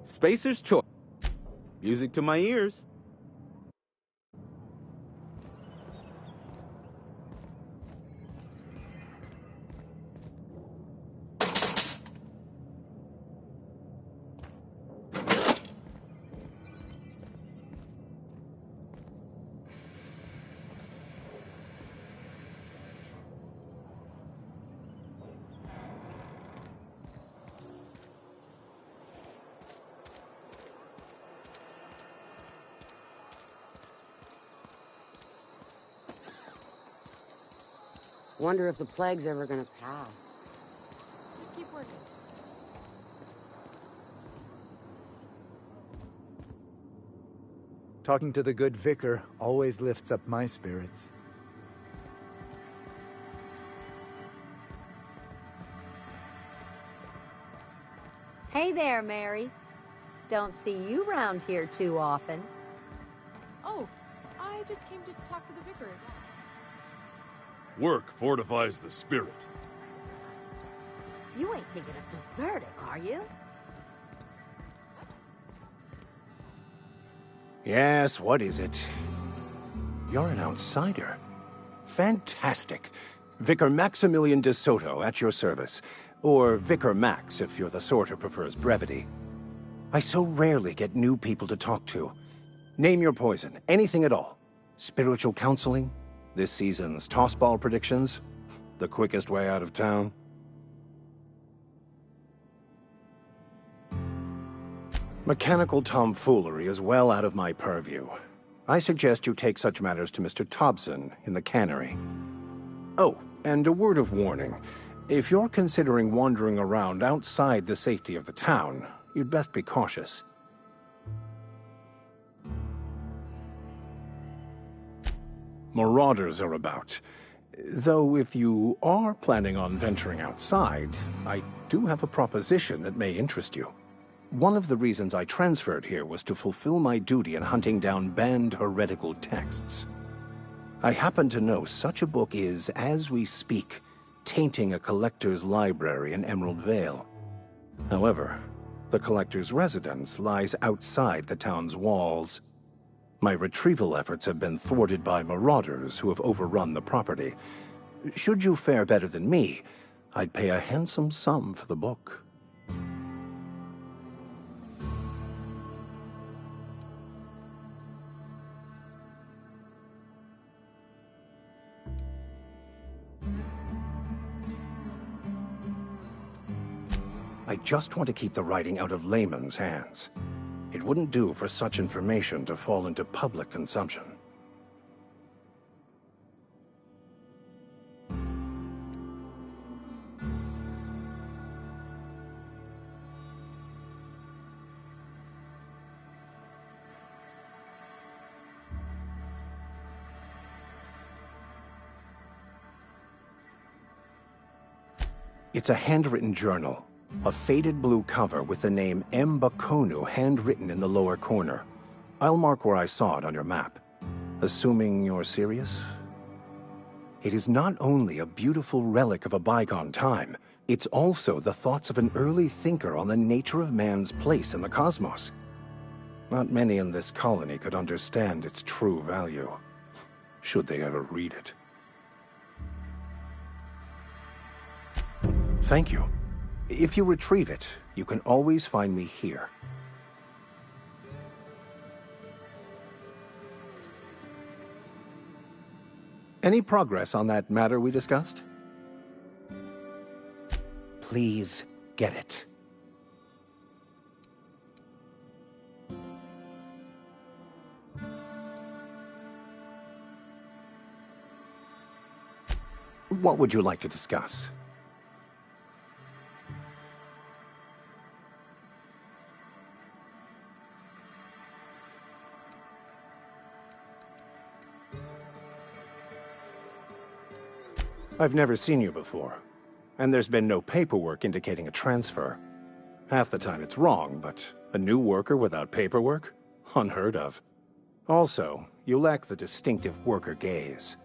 Q: Spacer's Choice. Music to my ears.
R: Wonder if the plague's ever gonna pass.
M: Just keep working.
S: Talking to the good vicar always lifts up my spirits.
T: Hey there, Mary. Don't see you round here too often.
M: Oh, I just came to talk to the vicar as well.
U: Work fortifies the spirit.
T: You ain't thinking of deserting, are you?
I: Yes, what is it? You're an outsider. Fantastic. Vicar Maximilian de Soto at your service. Or Vicar Max if you're the sort who prefers brevity. I so rarely get new people to talk to. Name your poison, anything at all. Spiritual counseling? This season's tossball predictions? The quickest way out of town? Mechanical tomfoolery is well out of my purview. I suggest you take such matters to Mr. Thompson in the cannery. Oh, and a word of warning. If you're considering wandering around outside the safety of the town, you'd best be cautious. Marauders are about. Though if you are planning on venturing outside, I do have a proposition that may interest you. One of the reasons I transferred here was to fulfill my duty in hunting down banned heretical texts. I happen to know such a book is, as we speak, tainting a collector's library in Emerald Vale. However, the collector's residence lies outside the town's walls. My retrieval efforts have been thwarted by marauders who have overrun the property. Should you fare better than me, I'd pay a handsome sum for the book. I just want to keep the writing out of layman's hands. It wouldn't do for such information to fall into public consumption.
N: It's a handwritten journal. A faded blue cover with the name M. Bakonu handwritten in the lower corner. I'll mark where I saw it on your map. Assuming you're serious? It is not only a beautiful relic of a bygone time, it's also the thoughts of an early thinker on the nature of man's place in the cosmos. Not many in this colony could understand its true value, should they ever read it. Thank you. If you retrieve it, you can always find me here. Any progress on that matter we discussed? Please get it. What would you like to discuss? I've never seen you before, and there's been no paperwork indicating a transfer. Half the time it's wrong, but a new worker without paperwork? Unheard of. Also, you lack the distinctive worker gaze.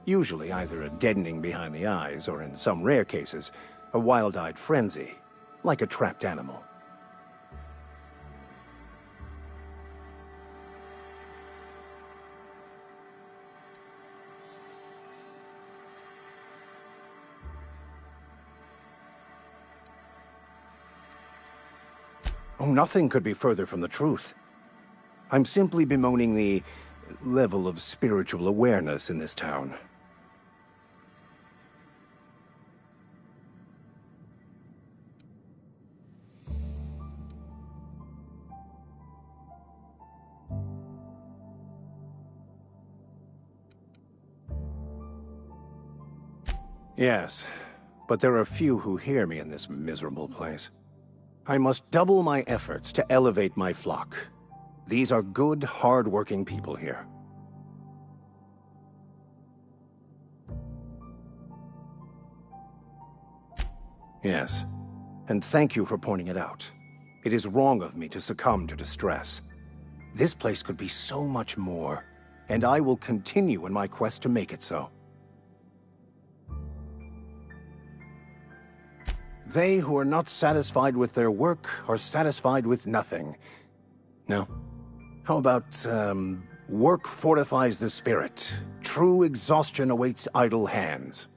N: Usually either a deadening behind the eyes, or in some rare cases, a wild-eyed frenzy, like a trapped animal. Oh, nothing could be further from the truth. I'm simply bemoaning the level of spiritual awareness in this town. Yes, but there are few who hear me in this miserable place. I must double my efforts to elevate my flock. These are good, hard-working people here. Yes, and thank you for pointing it out. It is wrong of me to succumb to distress. This place could be so much more, and I will continue in my quest to make it so. They who are not satisfied with their work are satisfied with nothing. No? How about, work fortifies the spirit. True exhaustion awaits idle hands.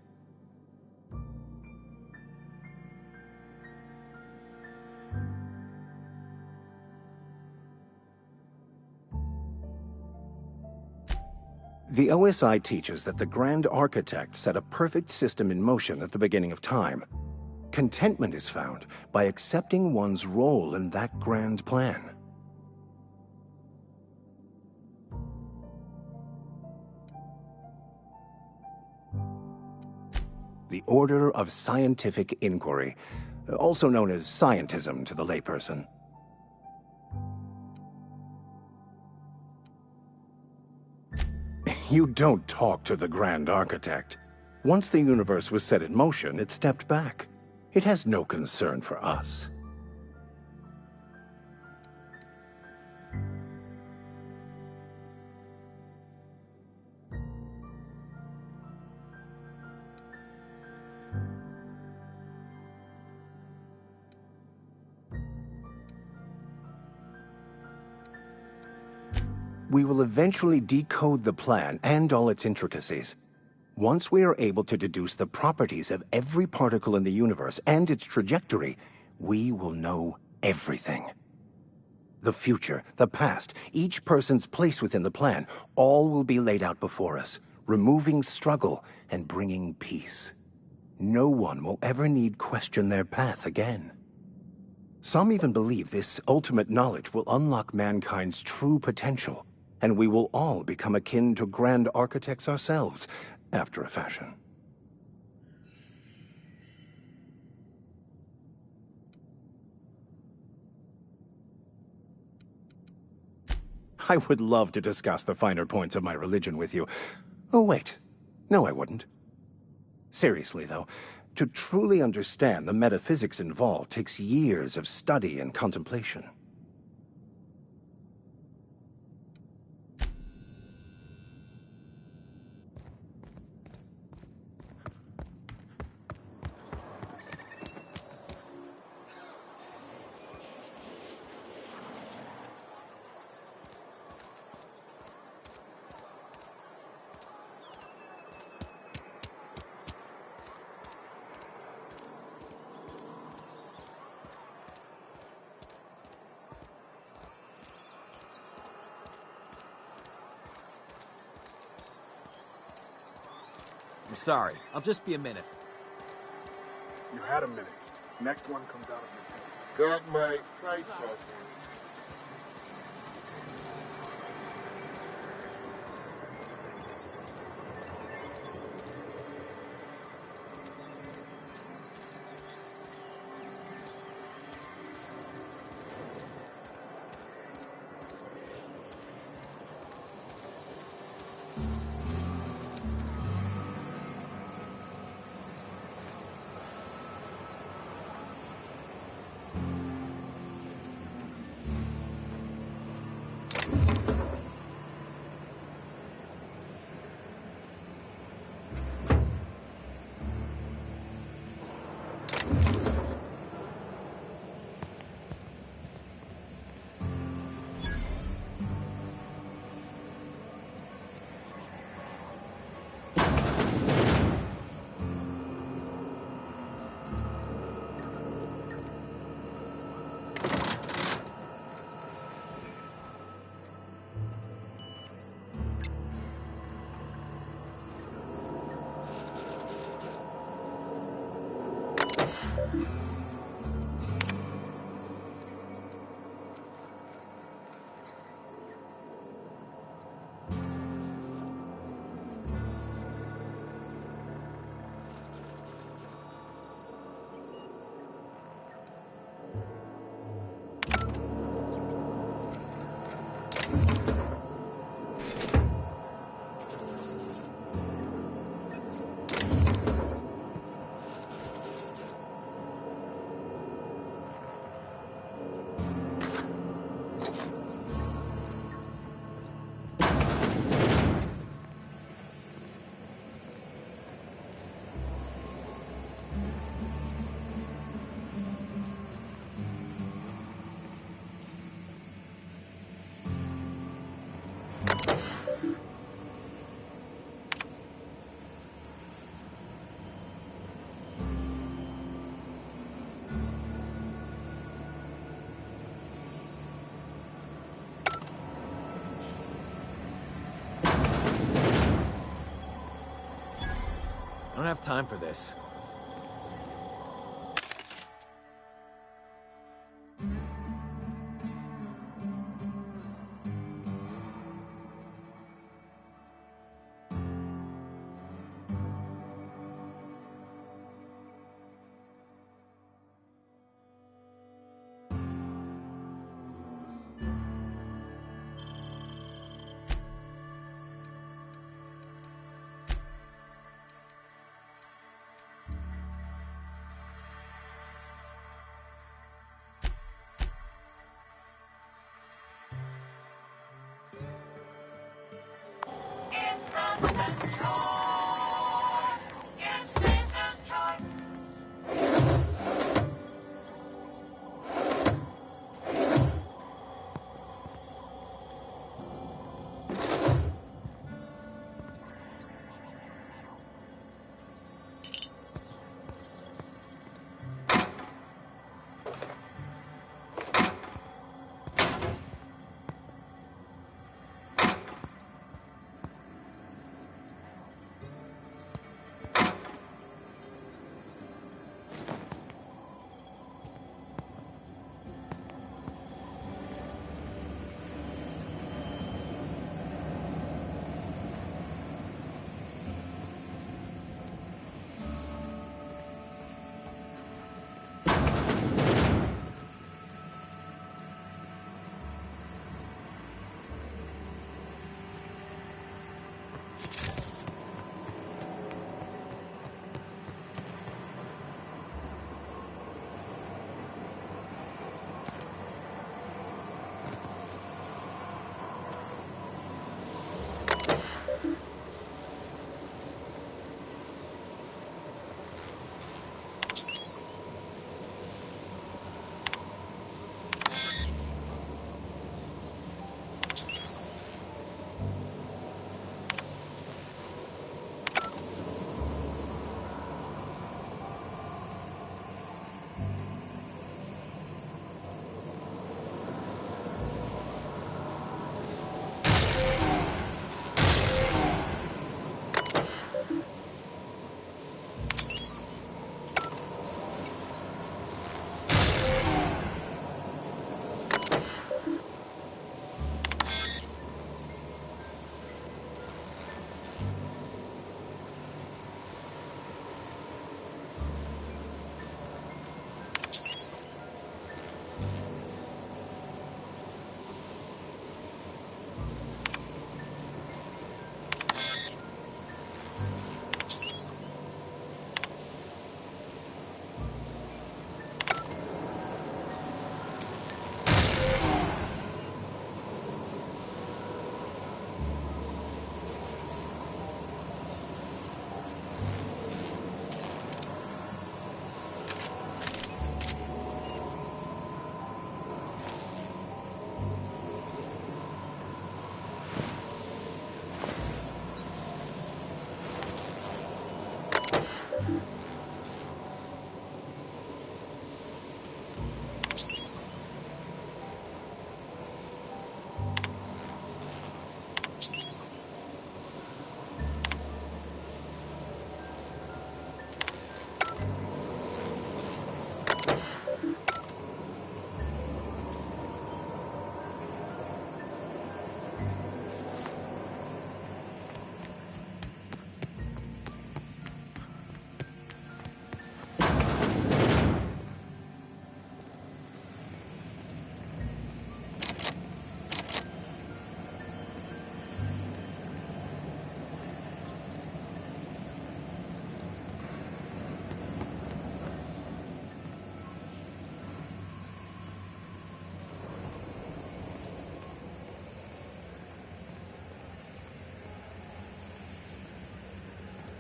N: The OSI teaches that the Grand Architect set a perfect system in motion at the beginning of time. Contentment is found by accepting one's role in that grand plan. The Order of Scientific Inquiry, also known as scientism to the layperson. You don't talk to the Grand Architect. Once the universe was set in motion, it stepped back. It has no concern for us. We will eventually decode the plan and all its intricacies. Once we are able to deduce the properties of every particle in the universe and its trajectory, we will know everything. The future, the past, each person's place within the plan, all will be laid out before us, removing struggle and bringing peace. No one will ever need question their path again. Some even believe this ultimate knowledge will unlock mankind's true potential, and we will all become akin to Grand Architects ourselves, after a fashion. I would love to discuss the finer points of my religion with you. Oh, wait. No, I wouldn't. Seriously, though,
A: To truly understand the metaphysics involved takes years of study and contemplation.
P: I'm sorry. I'll just be a minute.
G: You had a minute. Next one comes out of your got my sights set.
P: I don't have time for this.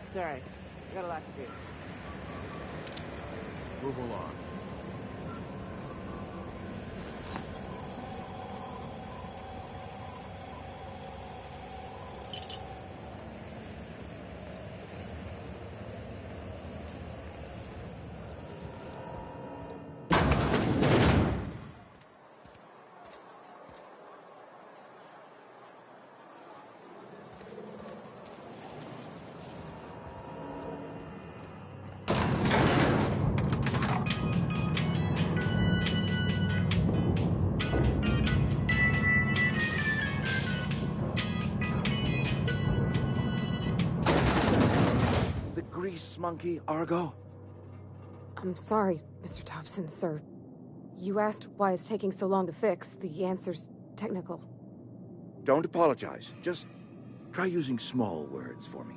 L: Sorry, I got a lot to do.
O: Move along.
A: Grease monkey, Argo?
C: I'm sorry, Mr. Thompson, sir. You asked why it's taking so long to fix. The answer's technical.
A: Don't apologize. Just try using small words for me.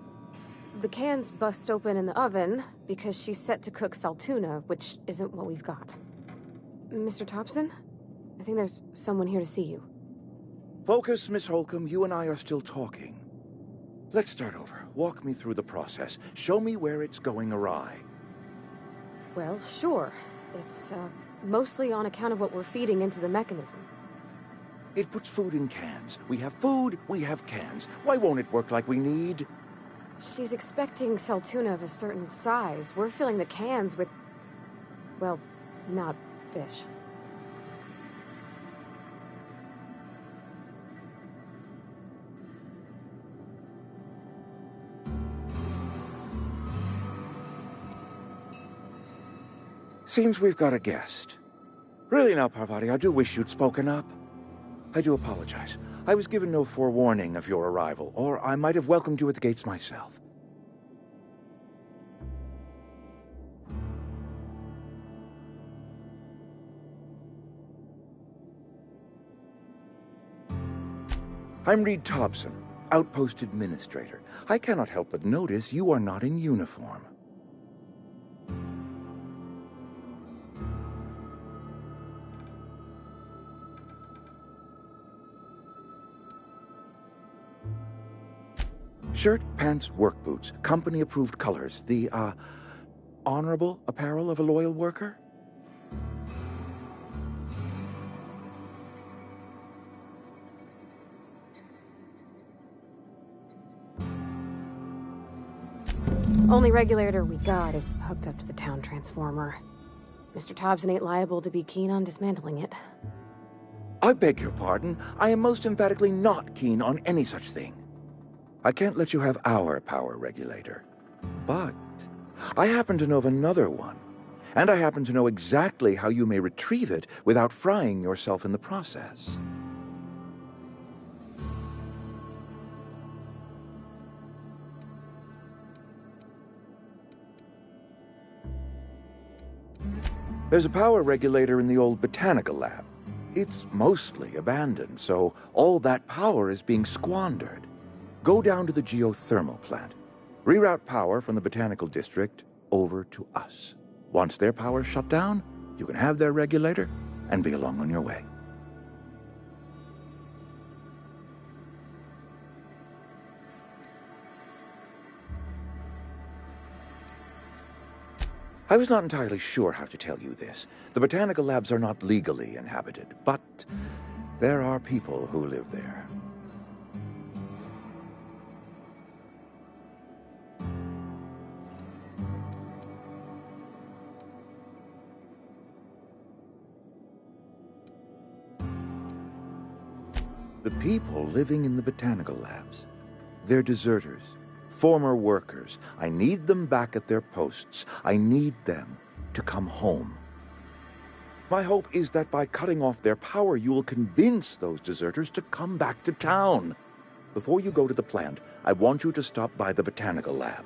C: The can's bust open in the oven because she's set to cook saltuna, which isn't what we've got. Mr. Thompson? I think there's someone here to see you.
A: Focus, Miss Holcomb. You and I are still talking. Let's start over. Walk me through the process. Show me where it's going awry.
C: Well, sure. It's, mostly on account of what we're feeding into the mechanism.
A: It puts food in cans. We have food, we have cans. Why won't it work like we need?
C: She's expecting saltuna of a certain size. We're filling the cans with, well, not fish.
A: Seems we've got a guest. Really now, Parvati, I do wish you'd spoken up. I do apologize. I was given no forewarning of your arrival, or I might have welcomed you at the gates myself. I'm Reed Thompson, Outpost Administrator. I cannot help but notice you are not in uniform. Shirt, pants, work boots, company-approved colors. The, honorable apparel of a loyal worker?
C: Only regulator we got is hooked up to the town transformer. Mr. Thompson ain't liable to be keen on dismantling it.
A: I beg your pardon. I am most emphatically not keen on any such thing. I can't let you have our power regulator. But I happen to know of another one. And I happen to know exactly how you may retrieve it without frying yourself in the process. There's a power regulator in the old botanical lab. It's mostly abandoned, so all that power is being squandered. Go down to the geothermal plant. Reroute power from the botanical district over to us. Once their power's shut down, you can have their regulator and be along on your way. I was not entirely sure how to tell you this. The botanical labs are not legally inhabited, but there are people who live there. The people living in the botanical labs, they're deserters, former workers. I need them back at their posts. I need them to come home. My hope is that by cutting off their power, you will convince those deserters to come back to town. Before you go to the plant, I want you to stop by the botanical lab.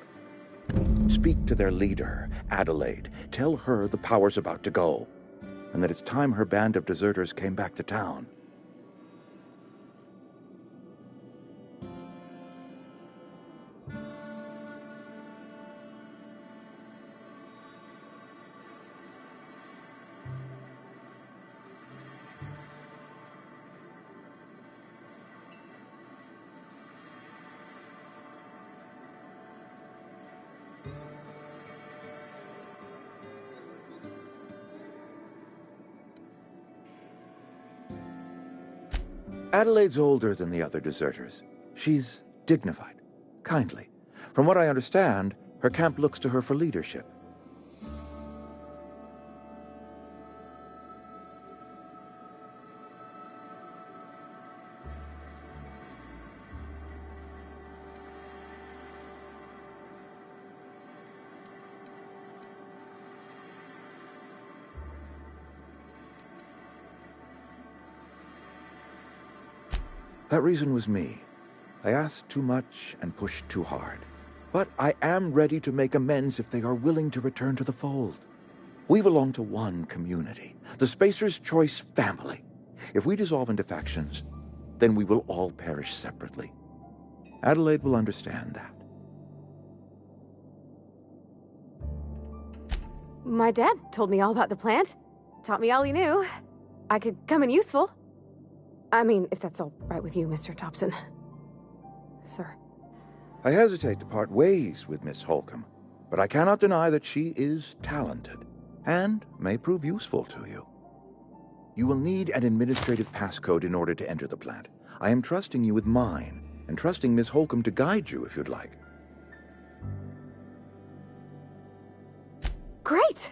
A: Speak to their leader, Adelaide. Tell her the power's about to go, and that it's time her band of deserters came back to town. Adelaide's older than the other deserters. She's dignified, kindly. From what I understand, her camp looks to her for leadership. That reason was me. I asked too much and pushed too hard. But I am ready to make amends if they are willing to return to the fold. We belong to one community, the Spacer's Choice family. If we dissolve into factions, then we will all perish separately. Adelaide will understand that.
C: My dad told me all about the plant. Taught me all he knew. I could come in useful. I mean, if that's all right with you, Mr. Thompson. Sir.
A: I hesitate to part ways with Miss Holcomb, but I cannot deny that she is talented and may prove useful to you. You will need an administrative passcode in order to enter the plant. I am trusting you with mine, and trusting Miss Holcomb to guide you if you'd like.
C: Great!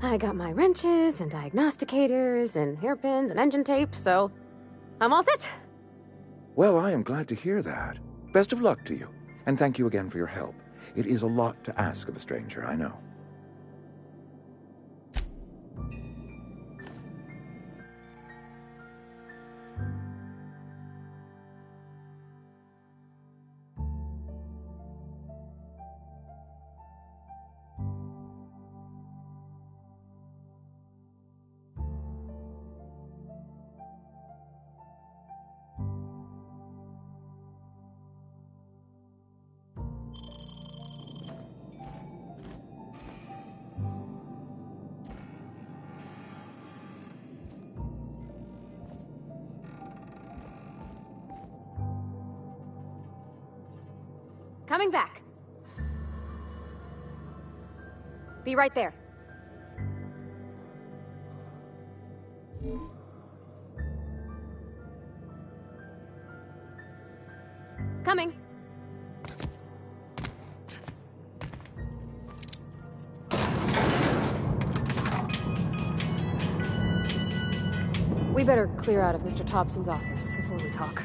C: I got my wrenches and diagnosticators and hairpins and engine tape, so I'm all set.
A: Well, I am glad to hear that. Best of luck to you, and thank you again for your help. It is a lot to ask of a stranger, I know.
C: Coming back. Be right there. Coming. We better clear out of Mr. Thompson's office before we talk.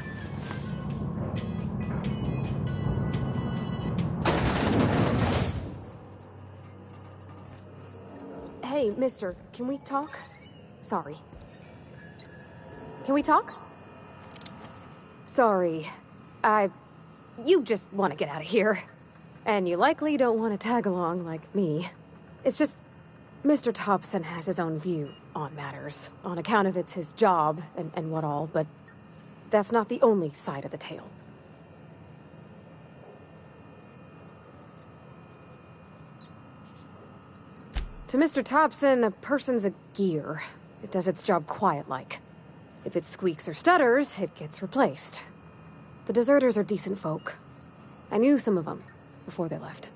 C: Hey, mister, can we talk? Sorry. Can we talk? Sorry. You just want to get out of here. And you likely don't want to tag along like me. It's just, Mr. Thompson has his own view on matters, on account of it's his job and what all, but that's not the only side of the tale. To Mr. Thompson, a person's a gear. It does its job quiet-like. If it squeaks or stutters, it gets replaced. The deserters are decent folk. I knew some of them before they left.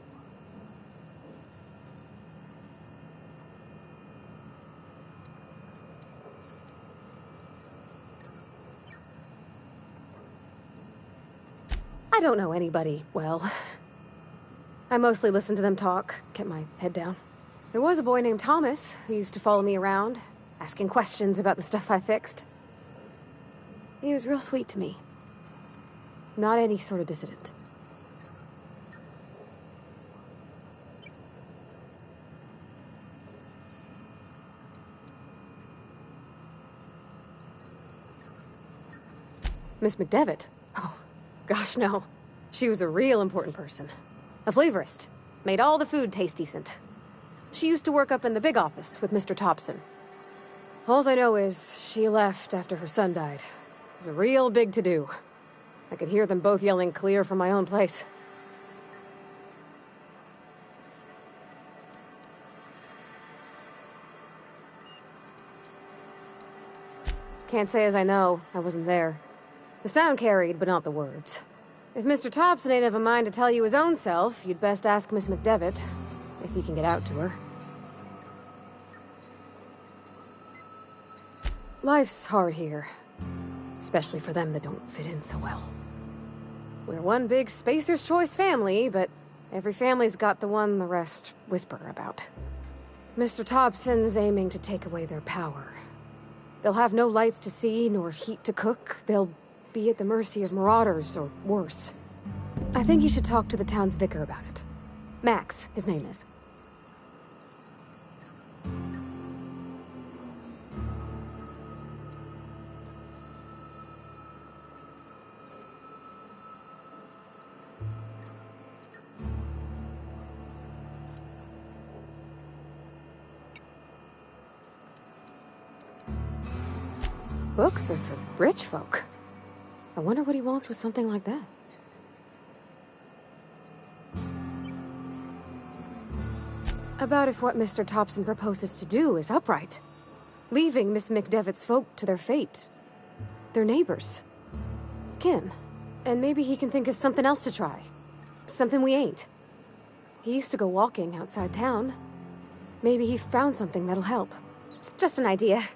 C: I don't know anybody well. I mostly listen to them talk, kept my head down. There was a boy named Thomas who used to follow me around, asking questions about the stuff I fixed. He was real sweet to me. Not any sort of dissident. Miss McDevitt? Oh, gosh, no. She was a real important person. A flavorist. Made all the food taste decent. She used to work up in the big office with Mr. Thompson. All I know is she left after her son died. It was a real big to-do. I could hear them both yelling clear from my own place. Can't say as I know. I wasn't there. The sound carried, but not the words. If Mr. Thompson ain't of a mind to tell you his own self, you'd best ask Miss McDevitt, if he can get out to her. Life's hard here. especially for them that don't fit in so well. We're one big Spacer's Choice family, but every family's got the one the rest whisper about. Mr. Thompson's aiming to take away their power. They'll have no lights to see, nor heat to cook. They'll be at the mercy of marauders, or worse. I think you should talk to the town's vicar about it. Max, his name is. Books are for rich folk. I wonder what he wants with something like that. About if what Mr. Thompson proposes to do is upright. Leaving Miss McDevitt's folk to their fate. Their neighbors. Kin. And maybe he can think of something else to try. Something we ain't. He used to go walking outside town. Maybe he found something that'll help. It's just an idea.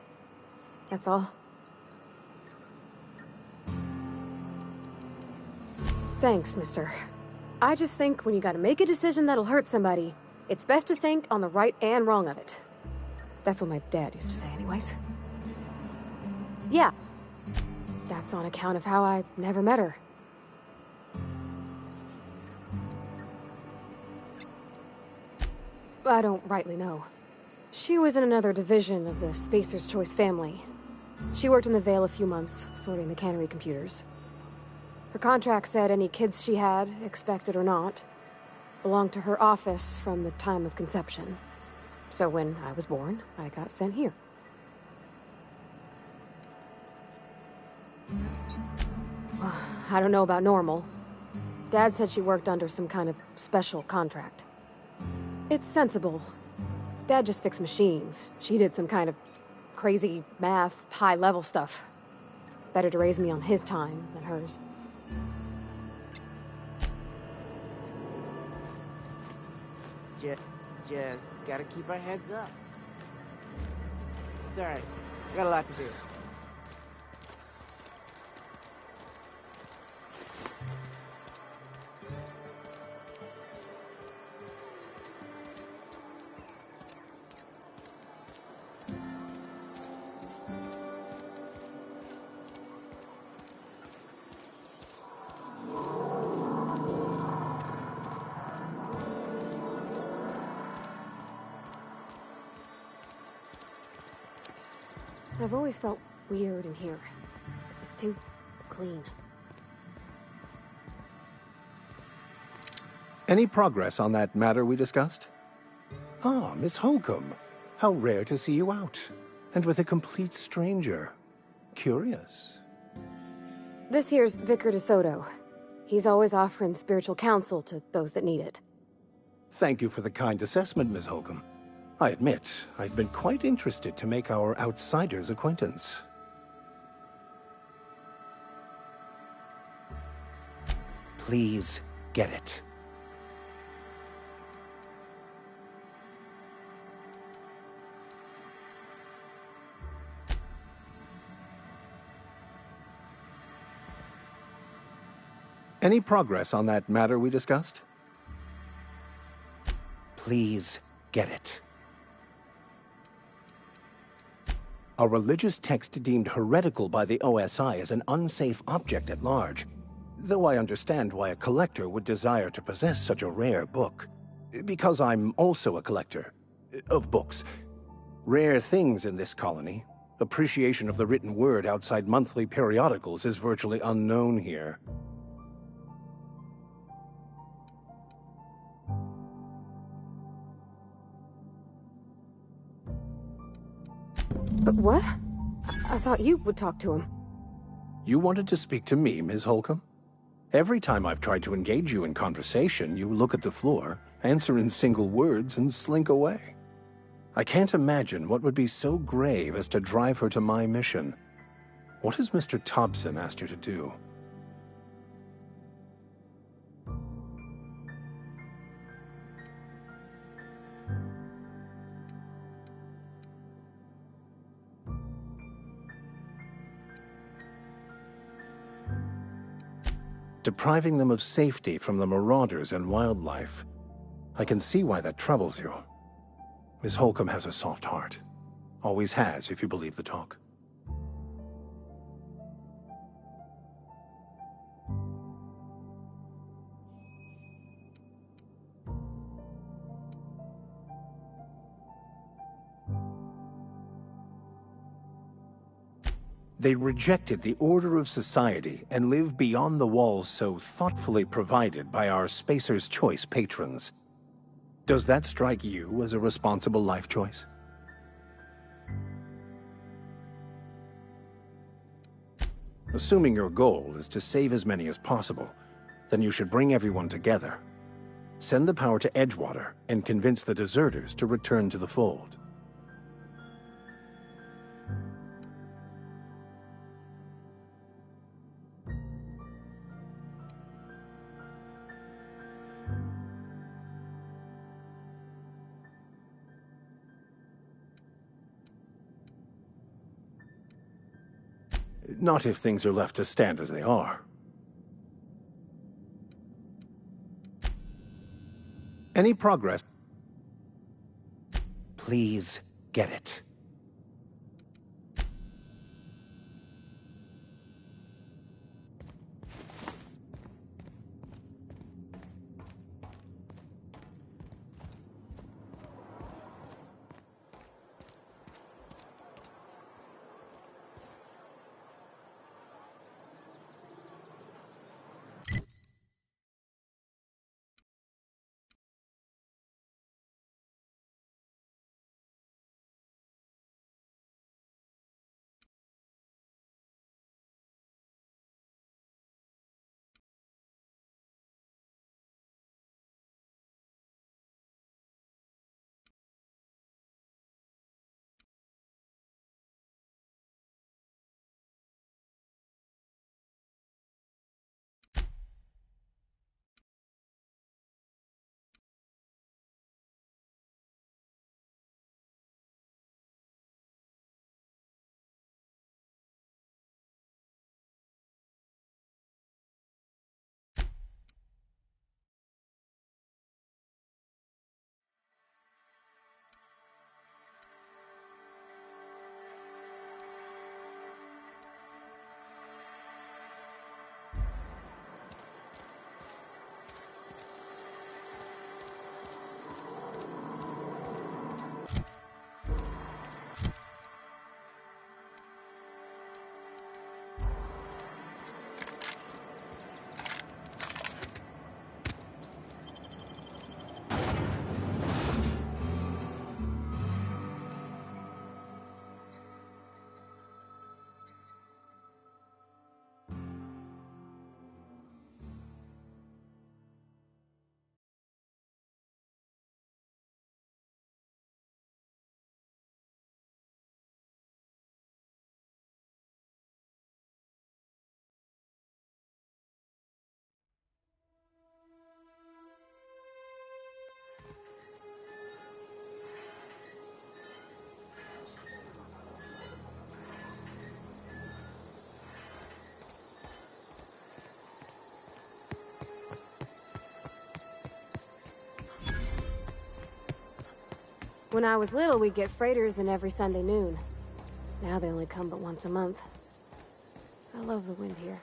C: That's all. Thanks, mister. I just think when you gotta make a decision that'll hurt somebody, it's best to think on the right and wrong of it. That's what my dad used to say anyways. Yeah. That's on account of how I never met her. I don't rightly know. She was in another division of the Spacer's Choice family. She worked in the Vale a few months, sorting the cannery computers. Her contract said any kids she had, expected or not, belonged to her office from the time of conception. So when I was born, I got sent here. I don't know about normal. Dad said she worked under some kind of special contract. It's sensible. Dad just fixed machines. She did some kind of crazy math, high-level stuff. Better to raise me on his time than hers.
L: Just gotta keep our heads up. It's alright. I got a lot to do.
C: I've always felt weird in here. It's too clean.
B: Any progress on that matter we discussed? Ah, Miss Holcomb. How rare to see you out. And with a complete stranger. Curious.
C: This here's Vicar DeSoto. He's always offering spiritual counsel to those that need it.
B: Thank you for the kind assessment, Miss Holcomb. I admit, I've been quite interested to make our outsider's acquaintance. Please get it. Any progress on that matter we discussed? Please get it. A religious text deemed heretical by the OSI is an unsafe object at large, though I understand why a collector would desire to possess such a rare book. Because I'm also a collector of books. Rare things in this colony. Appreciation of the written word outside monthly periodicals is virtually unknown here.
C: But what? I thought you would talk to him.
B: You wanted to speak to me, Ms. Holcomb? Every time I've tried to engage you in conversation, you look at the floor, answer in single words, and slink away. I can't imagine what would be so grave as to drive her to my mission. What has Mr. Thompson asked you to do? depriving them of safety from the marauders and wildlife. I can see why that troubles you. Miss Holcomb has a soft heart. Always has, if you believe the talk. They rejected the order of society and live beyond the walls so thoughtfully provided by our Spacer's Choice patrons. Does that strike you as a responsible life choice? Assuming your goal is to save as many as possible, then you should bring everyone together. Send the power to Edgewater and convince the deserters to return to the fold. Not if things are left to stand as they are. Any progress? Please get it.
C: When I was little, we'd get freighters in every Sunday noon. Now they only come but once a month. I love the wind here.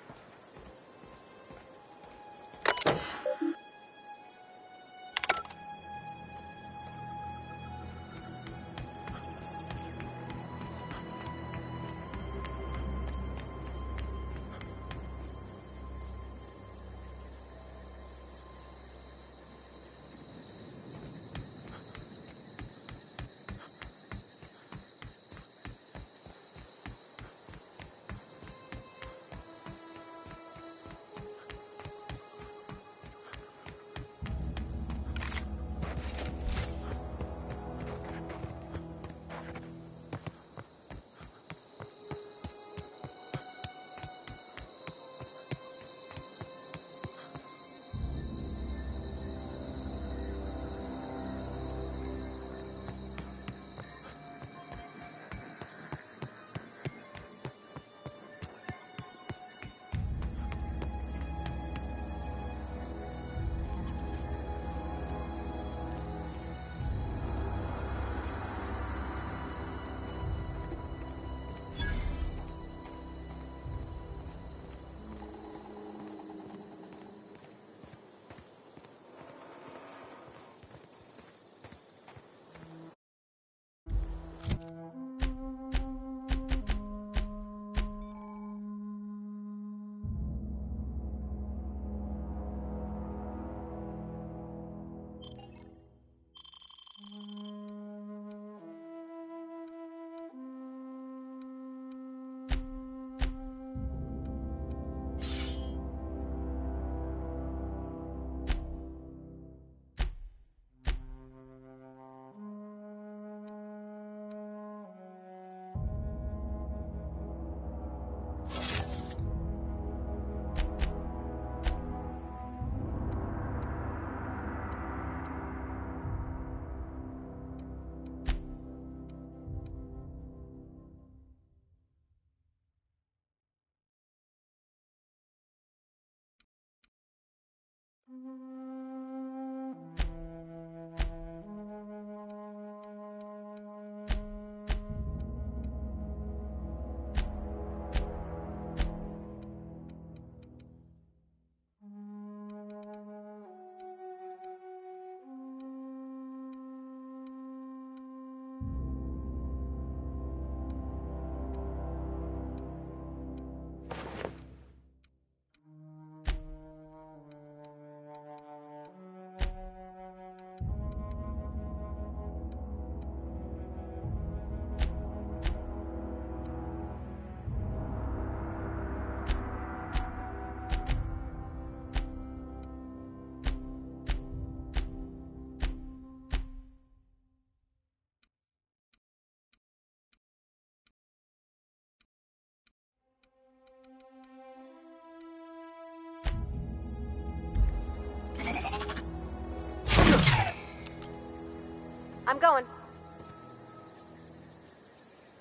C: I'm going.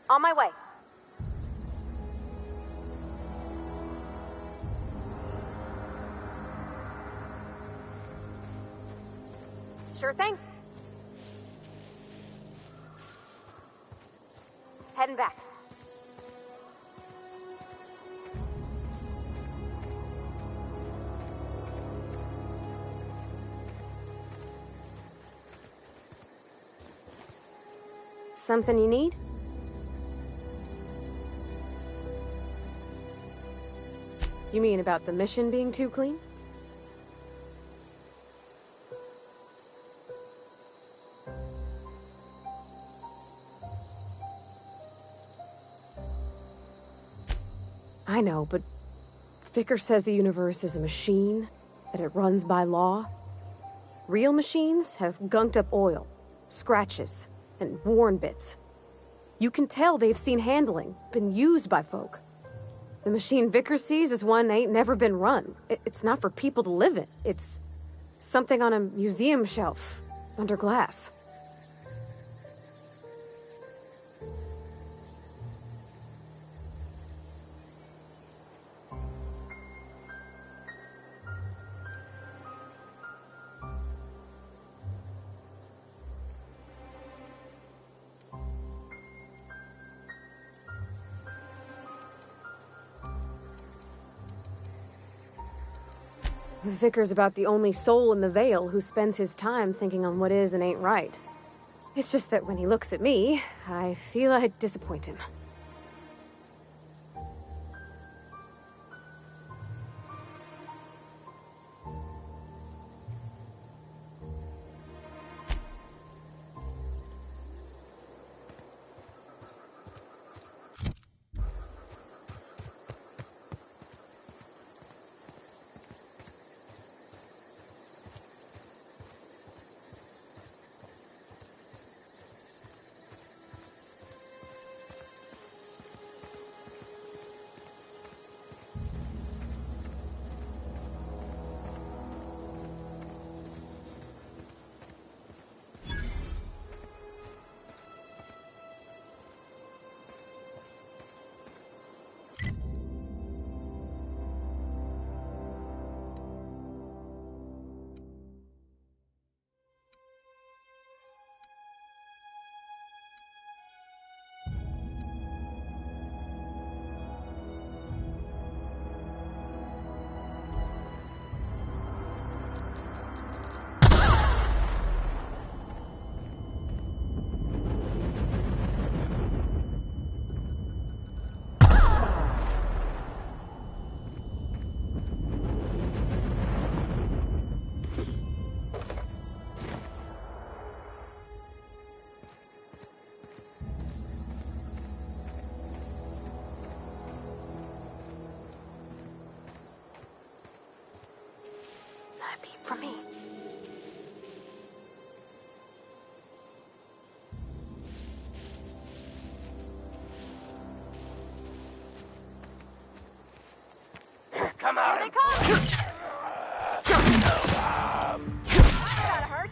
C: On my way. Sure thing. Heading back. Something you need? You mean about the mission being too clean? I know, but Vicker says the universe is a machine, that it runs by law. Real machines have gunked up oil, scratches, and worn bits. You can tell they've seen handling, been used by folk. The machine Vickers sees is one ain't never been run. It's not for people to live in. It's something on a museum shelf, under glass. The Vicar's about the only soul in the Vale who spends his time thinking on what is and ain't right. It's just that when he looks at me, I feel I'd disappoint him. For me.
D: Come on.
C: Here they come! That hurt.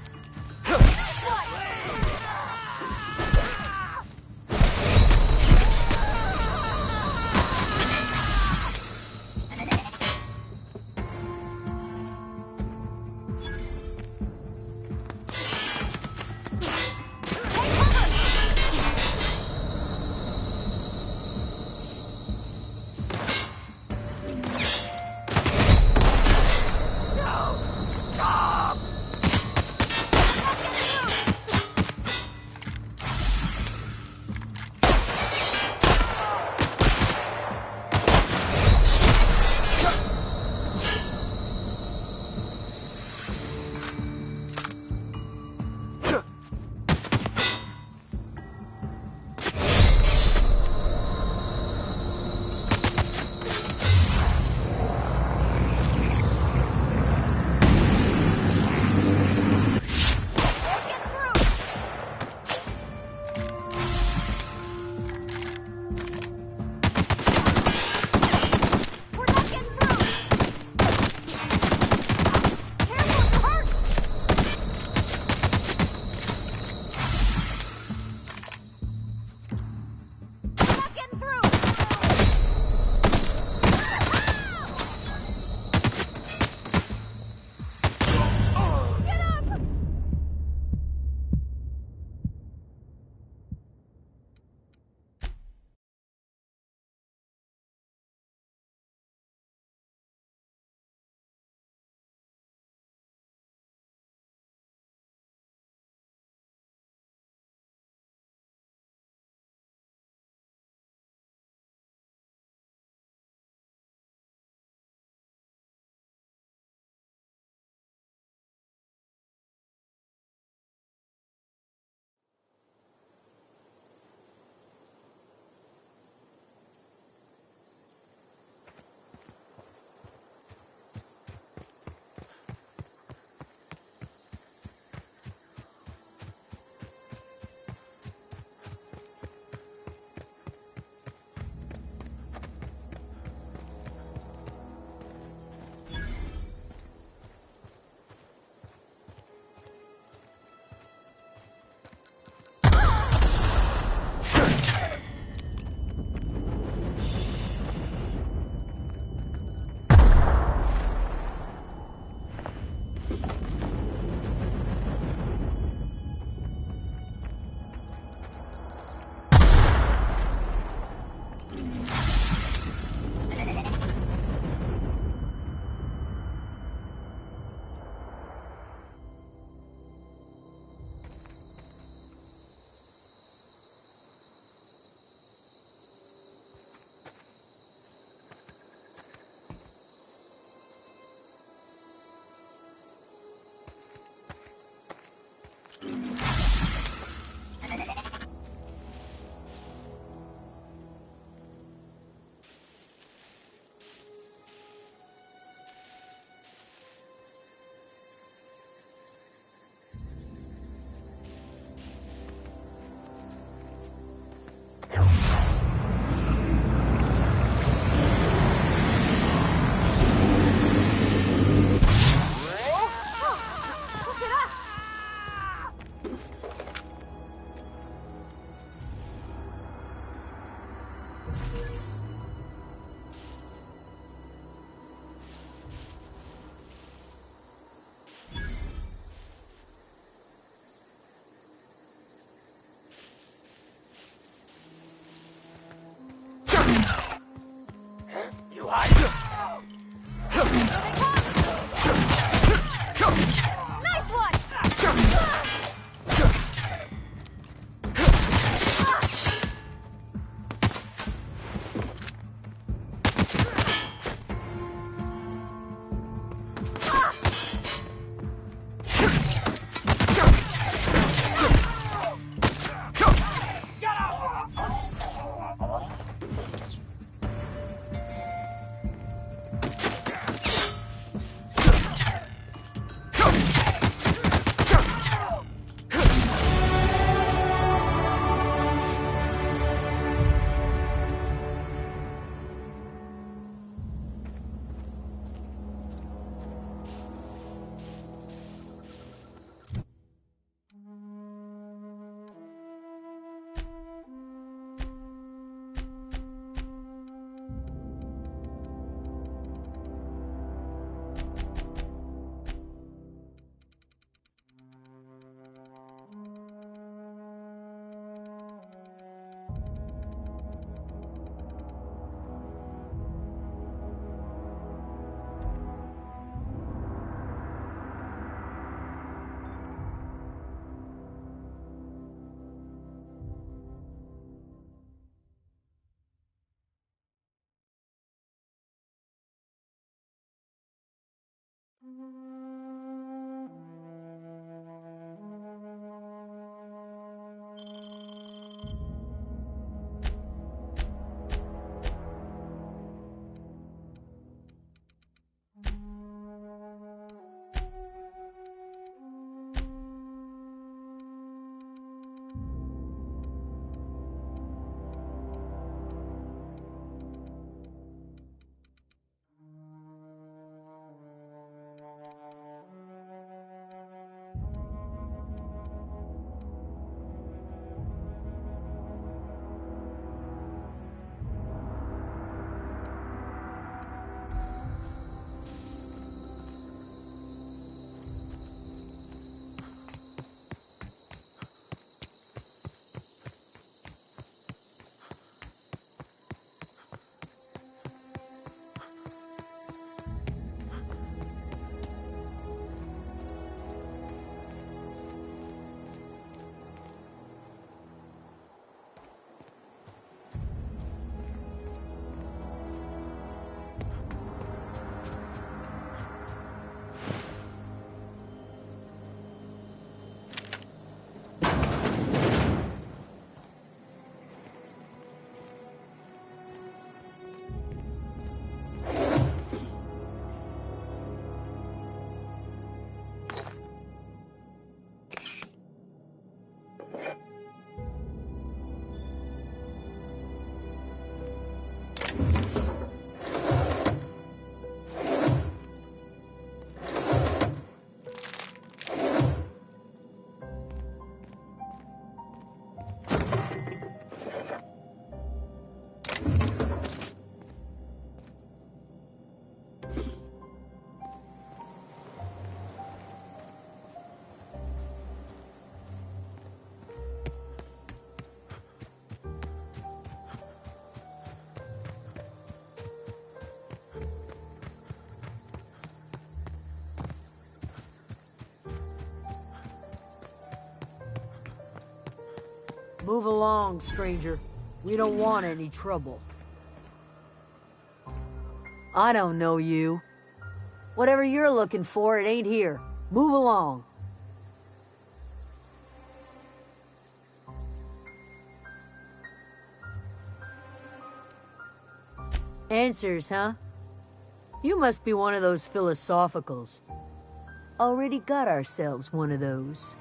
M: Move along, stranger. We don't want any trouble.
E: I don't know you. Whatever you're looking for, it ain't here. Move along. Answers, huh? You must be one of those philosophicals. Already got ourselves one of those.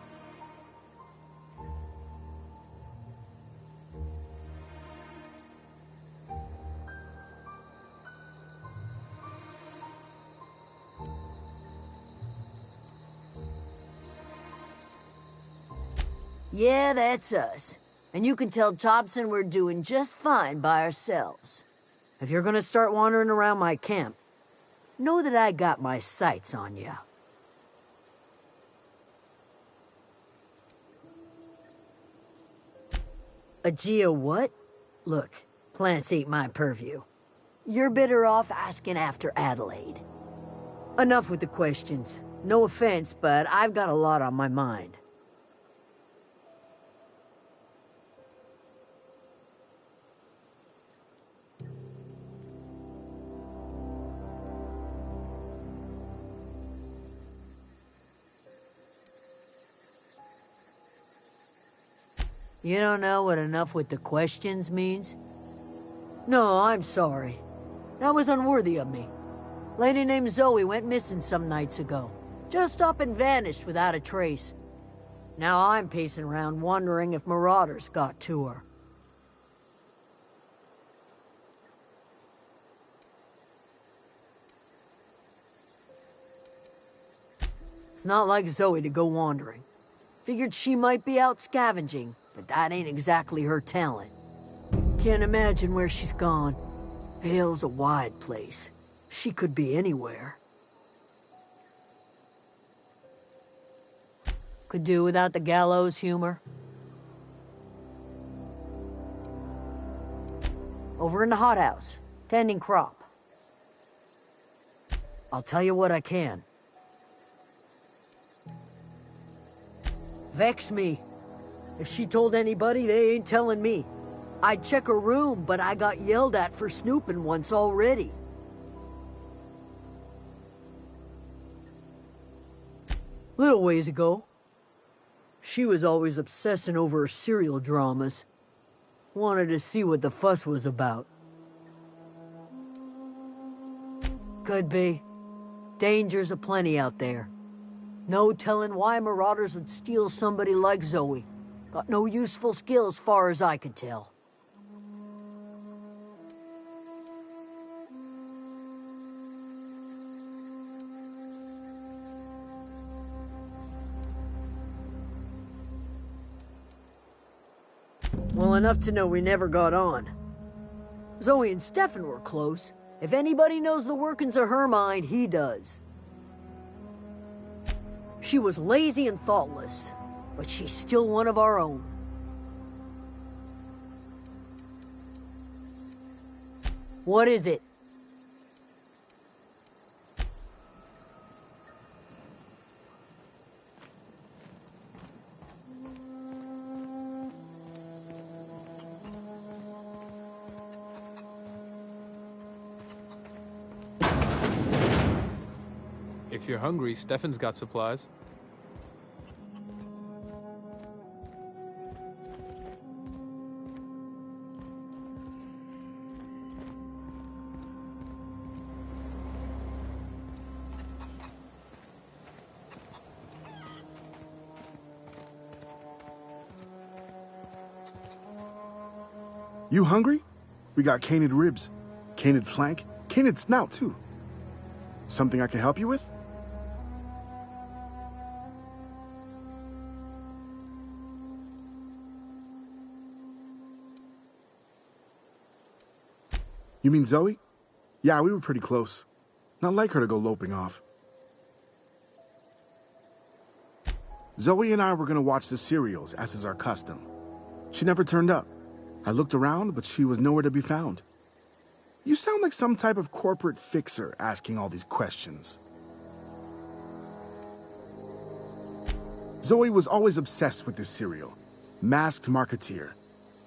E: Yeah, that's us. And you can tell Thompson we're doing just fine by ourselves. If you're gonna start wandering around my camp, know that I got my sights on you. A geo what? Look, plants ain't my purview. You're better off asking after Adelaide. Enough with the questions. No offense, but I've got a lot on my mind. You don't know what enough with the questions means? No, I'm sorry. That was unworthy of me. Lady named Zoe went missing some nights ago. Just up and vanished without a trace. Now I'm pacing around wondering if marauders got to her. It's not like Zoe to go wandering. Figured she might be out scavenging, but that ain't exactly her talent. Can't imagine where she's gone. Vale's a wide place. She could be anywhere. Could do without the gallows humor. Over in the hothouse, tending crop. I'll tell you what I can. Vex me. If she told anybody, they ain't telling me. I'd check her room, but I got yelled at for snooping once already. Little ways ago. She was always obsessing over her serial dramas. Wanted to see what the fuss was about. Could be. Dangers aplenty out there. No telling why marauders would steal somebody like Zoe. Got no useful skills far as I could tell. Well, enough to know we never got on. Zoe and Stefan were close. If anybody knows the workings of her mind, he does. She was lazy and thoughtless, but she's still one of our own. What is it?
F: If you're hungry, Stefan's got supplies.
G: You hungry? We got canid ribs, canid flank, canid snout too. Something I can help you with? You mean Zoe? Yeah, we were pretty close. Not like her to go loping off. Zoe and I were gonna watch the serials, as is our custom. She never turned up. I looked around, but she was nowhere to be found. You sound like some type of corporate fixer asking all these questions. Zoe was always obsessed with this serial. Masked Marketeer.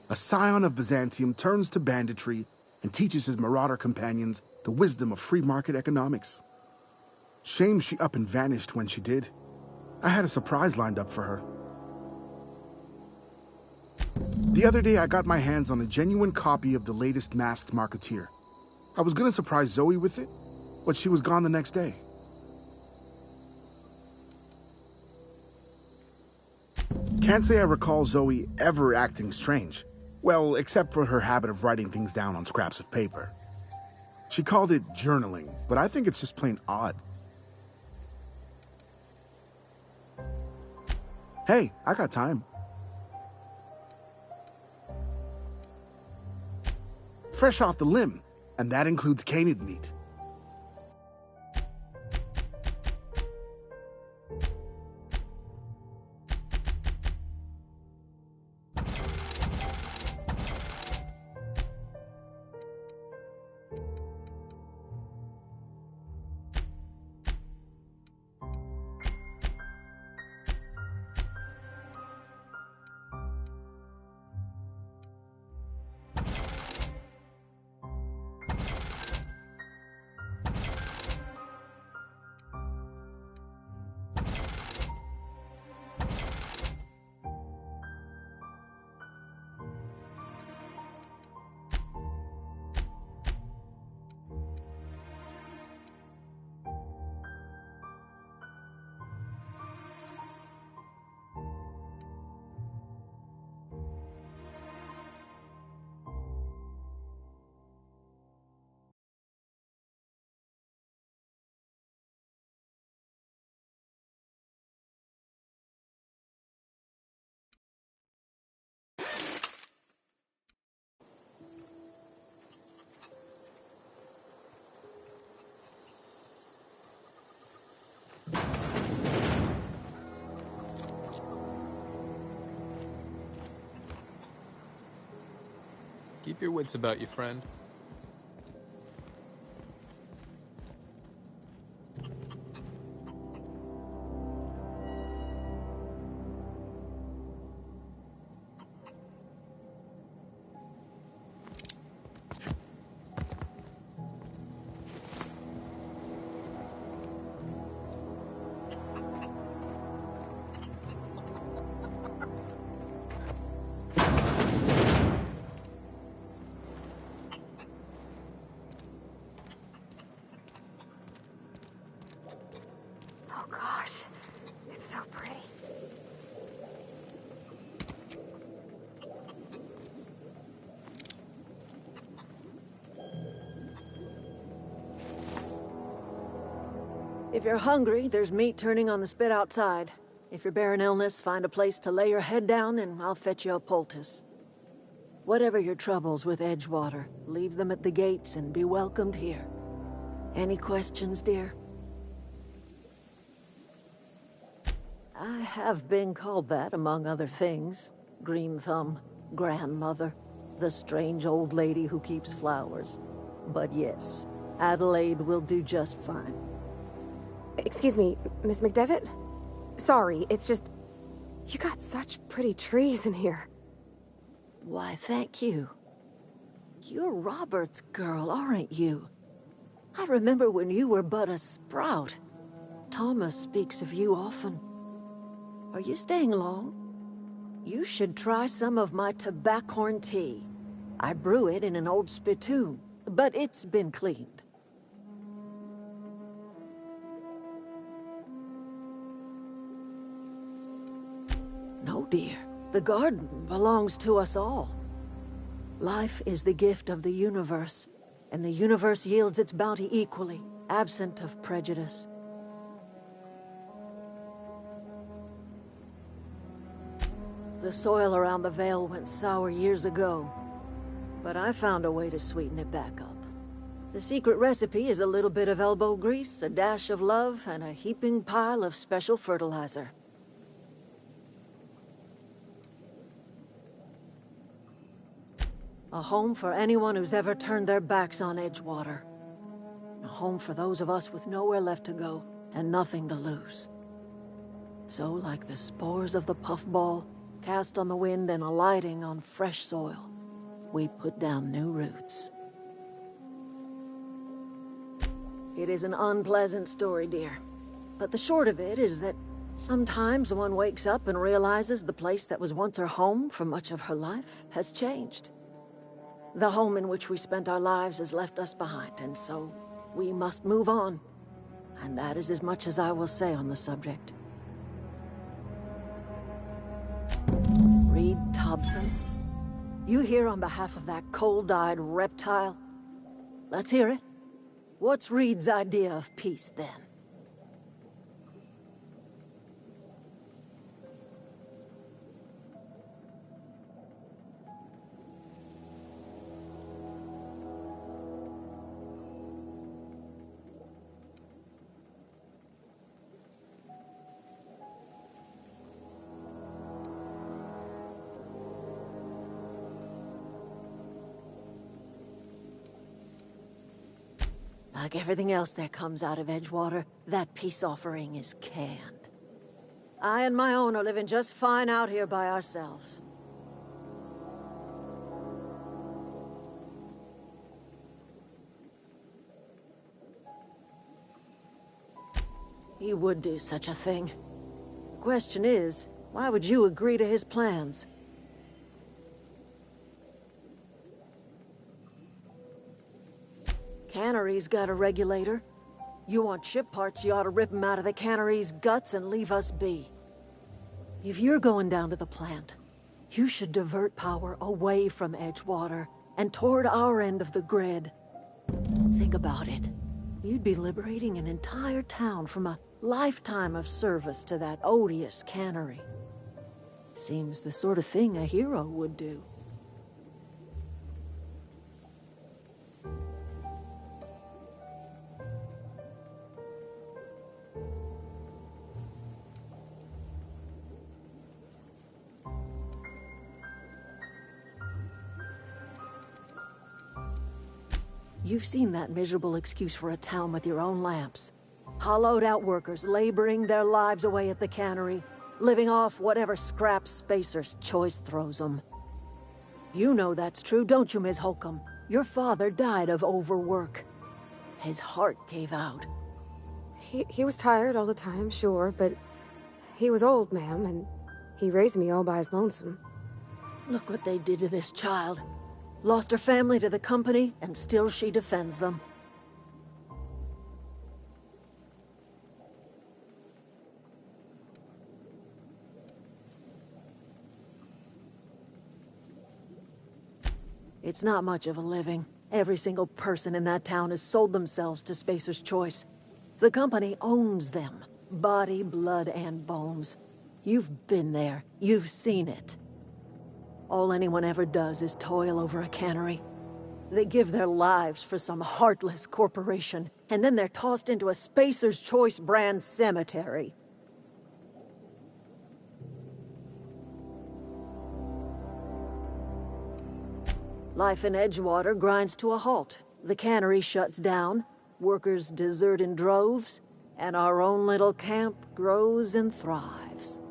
G: A scion of Byzantium turns to banditry and teaches his marauder companions the wisdom of free market economics. Shame she up and vanished when she did. I had a surprise lined up for her. The other day I got my hands on a genuine copy of the latest Masked Marketeer. I was gonna surprise Zoe with it, but she was gone the next day. Can't say I recall Zoe ever acting strange. Well, except for her habit of writing things down on scraps of paper. She called it journaling, but I think it's just plain odd. Hey, I got time. Fresh off the limb, and that includes canid meat.
F: Keep your wits about you, friend.
E: If you're hungry, there's meat turning on the spit outside. If you're bearing illness, find a place to lay your head down and I'll fetch you a poultice. Whatever your troubles with Edgewater, leave them at the gates and be welcomed here. Any questions, dear? I have been called that, among other things. Green Thumb, grandmother, the strange old lady who keeps flowers. But yes, Adelaide will do just fine.
C: Excuse me, Miss McDevitt? Sorry, it's just... You got such pretty trees in here.
E: Why, thank you. You're Robert's girl, aren't you? I remember when you were but a sprout. Thomas speaks of you often. Are you staying long? You should try some of my tobaccorn tea. I brew it in an old spittoon, but it's been cleaned. No, dear. The garden belongs to us all. Life is the gift of the universe, and the universe yields its bounty equally, absent of prejudice. The soil around the Vale went sour years ago, but I found a way to sweeten it back up. The secret recipe is a little bit of elbow grease, a dash of love, and a heaping pile of special fertilizer. A home for anyone who's ever turned their backs on Edgewater. A home for those of us with nowhere left to go and nothing to lose. So, like the spores of the puffball, cast on the wind and alighting on fresh soil, we put down new roots. It is an unpleasant story, dear. But the short of it is that sometimes one wakes up and realizes the place that was once her home for much of her life has changed. The home in which we spent our lives has left us behind, and so we must move on. And that is as much as I will say on the subject. Reed Thompson? You here on behalf of that cold-eyed reptile? Let's hear it. What's Reed's idea of peace, then? Like everything else that comes out of Edgewater, that peace offering is canned. I and my own are living just fine out here by ourselves. He would do such a thing. The question is, why would you agree to his plans? Cannery's got a regulator. You want ship parts, you ought to rip them out of the cannery's guts and leave us be. If you're going down to the plant, you should divert power away from Edgewater and toward our end of the grid. Think about it. You'd be liberating an entire town from a lifetime of service to that odious cannery. Seems the sort of thing a hero would do. You've seen that miserable excuse for a town with your own lamps. Hollowed out workers laboring their lives away at the cannery, living off whatever scraps Spacer's choice throws them. You know that's true, don't you, Ms. Holcomb? Your father died of overwork. His heart gave out.
C: He was tired all the time, sure, but he was old, ma'am, and he raised me all by his lonesome.
E: Look what they did to this child. Lost her family to the company, and still she defends them. It's not much of a living. Every single person in that town has sold themselves to Spacer's choice. The company owns them. Body, blood, and bones. You've been there. You've seen it. All anyone ever does is toil over a cannery. They give their lives for some heartless corporation, and then they're tossed into a Spacer's Choice brand cemetery. Life in Edgewater grinds to a halt. The cannery shuts down, workers desert in droves, and our own little camp grows and thrives.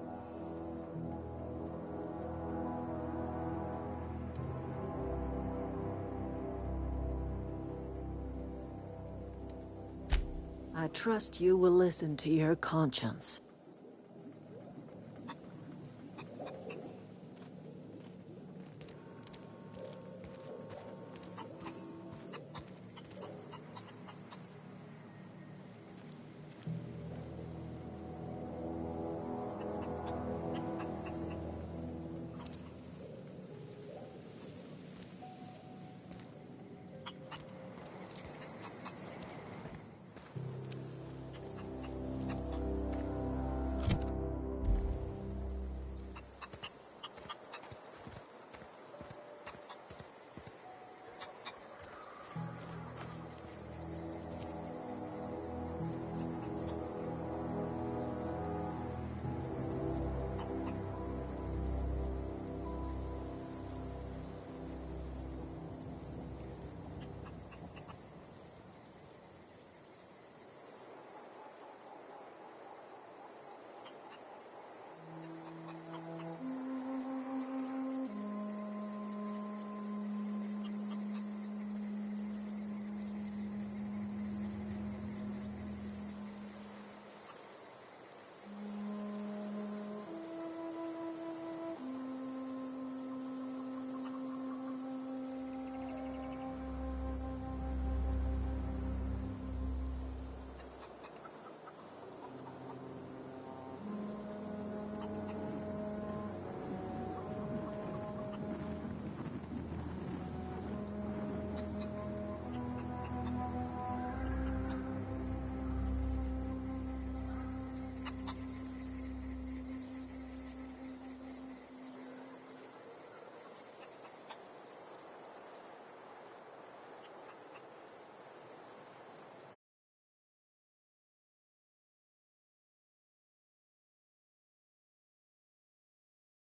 E: I trust you will listen to your conscience.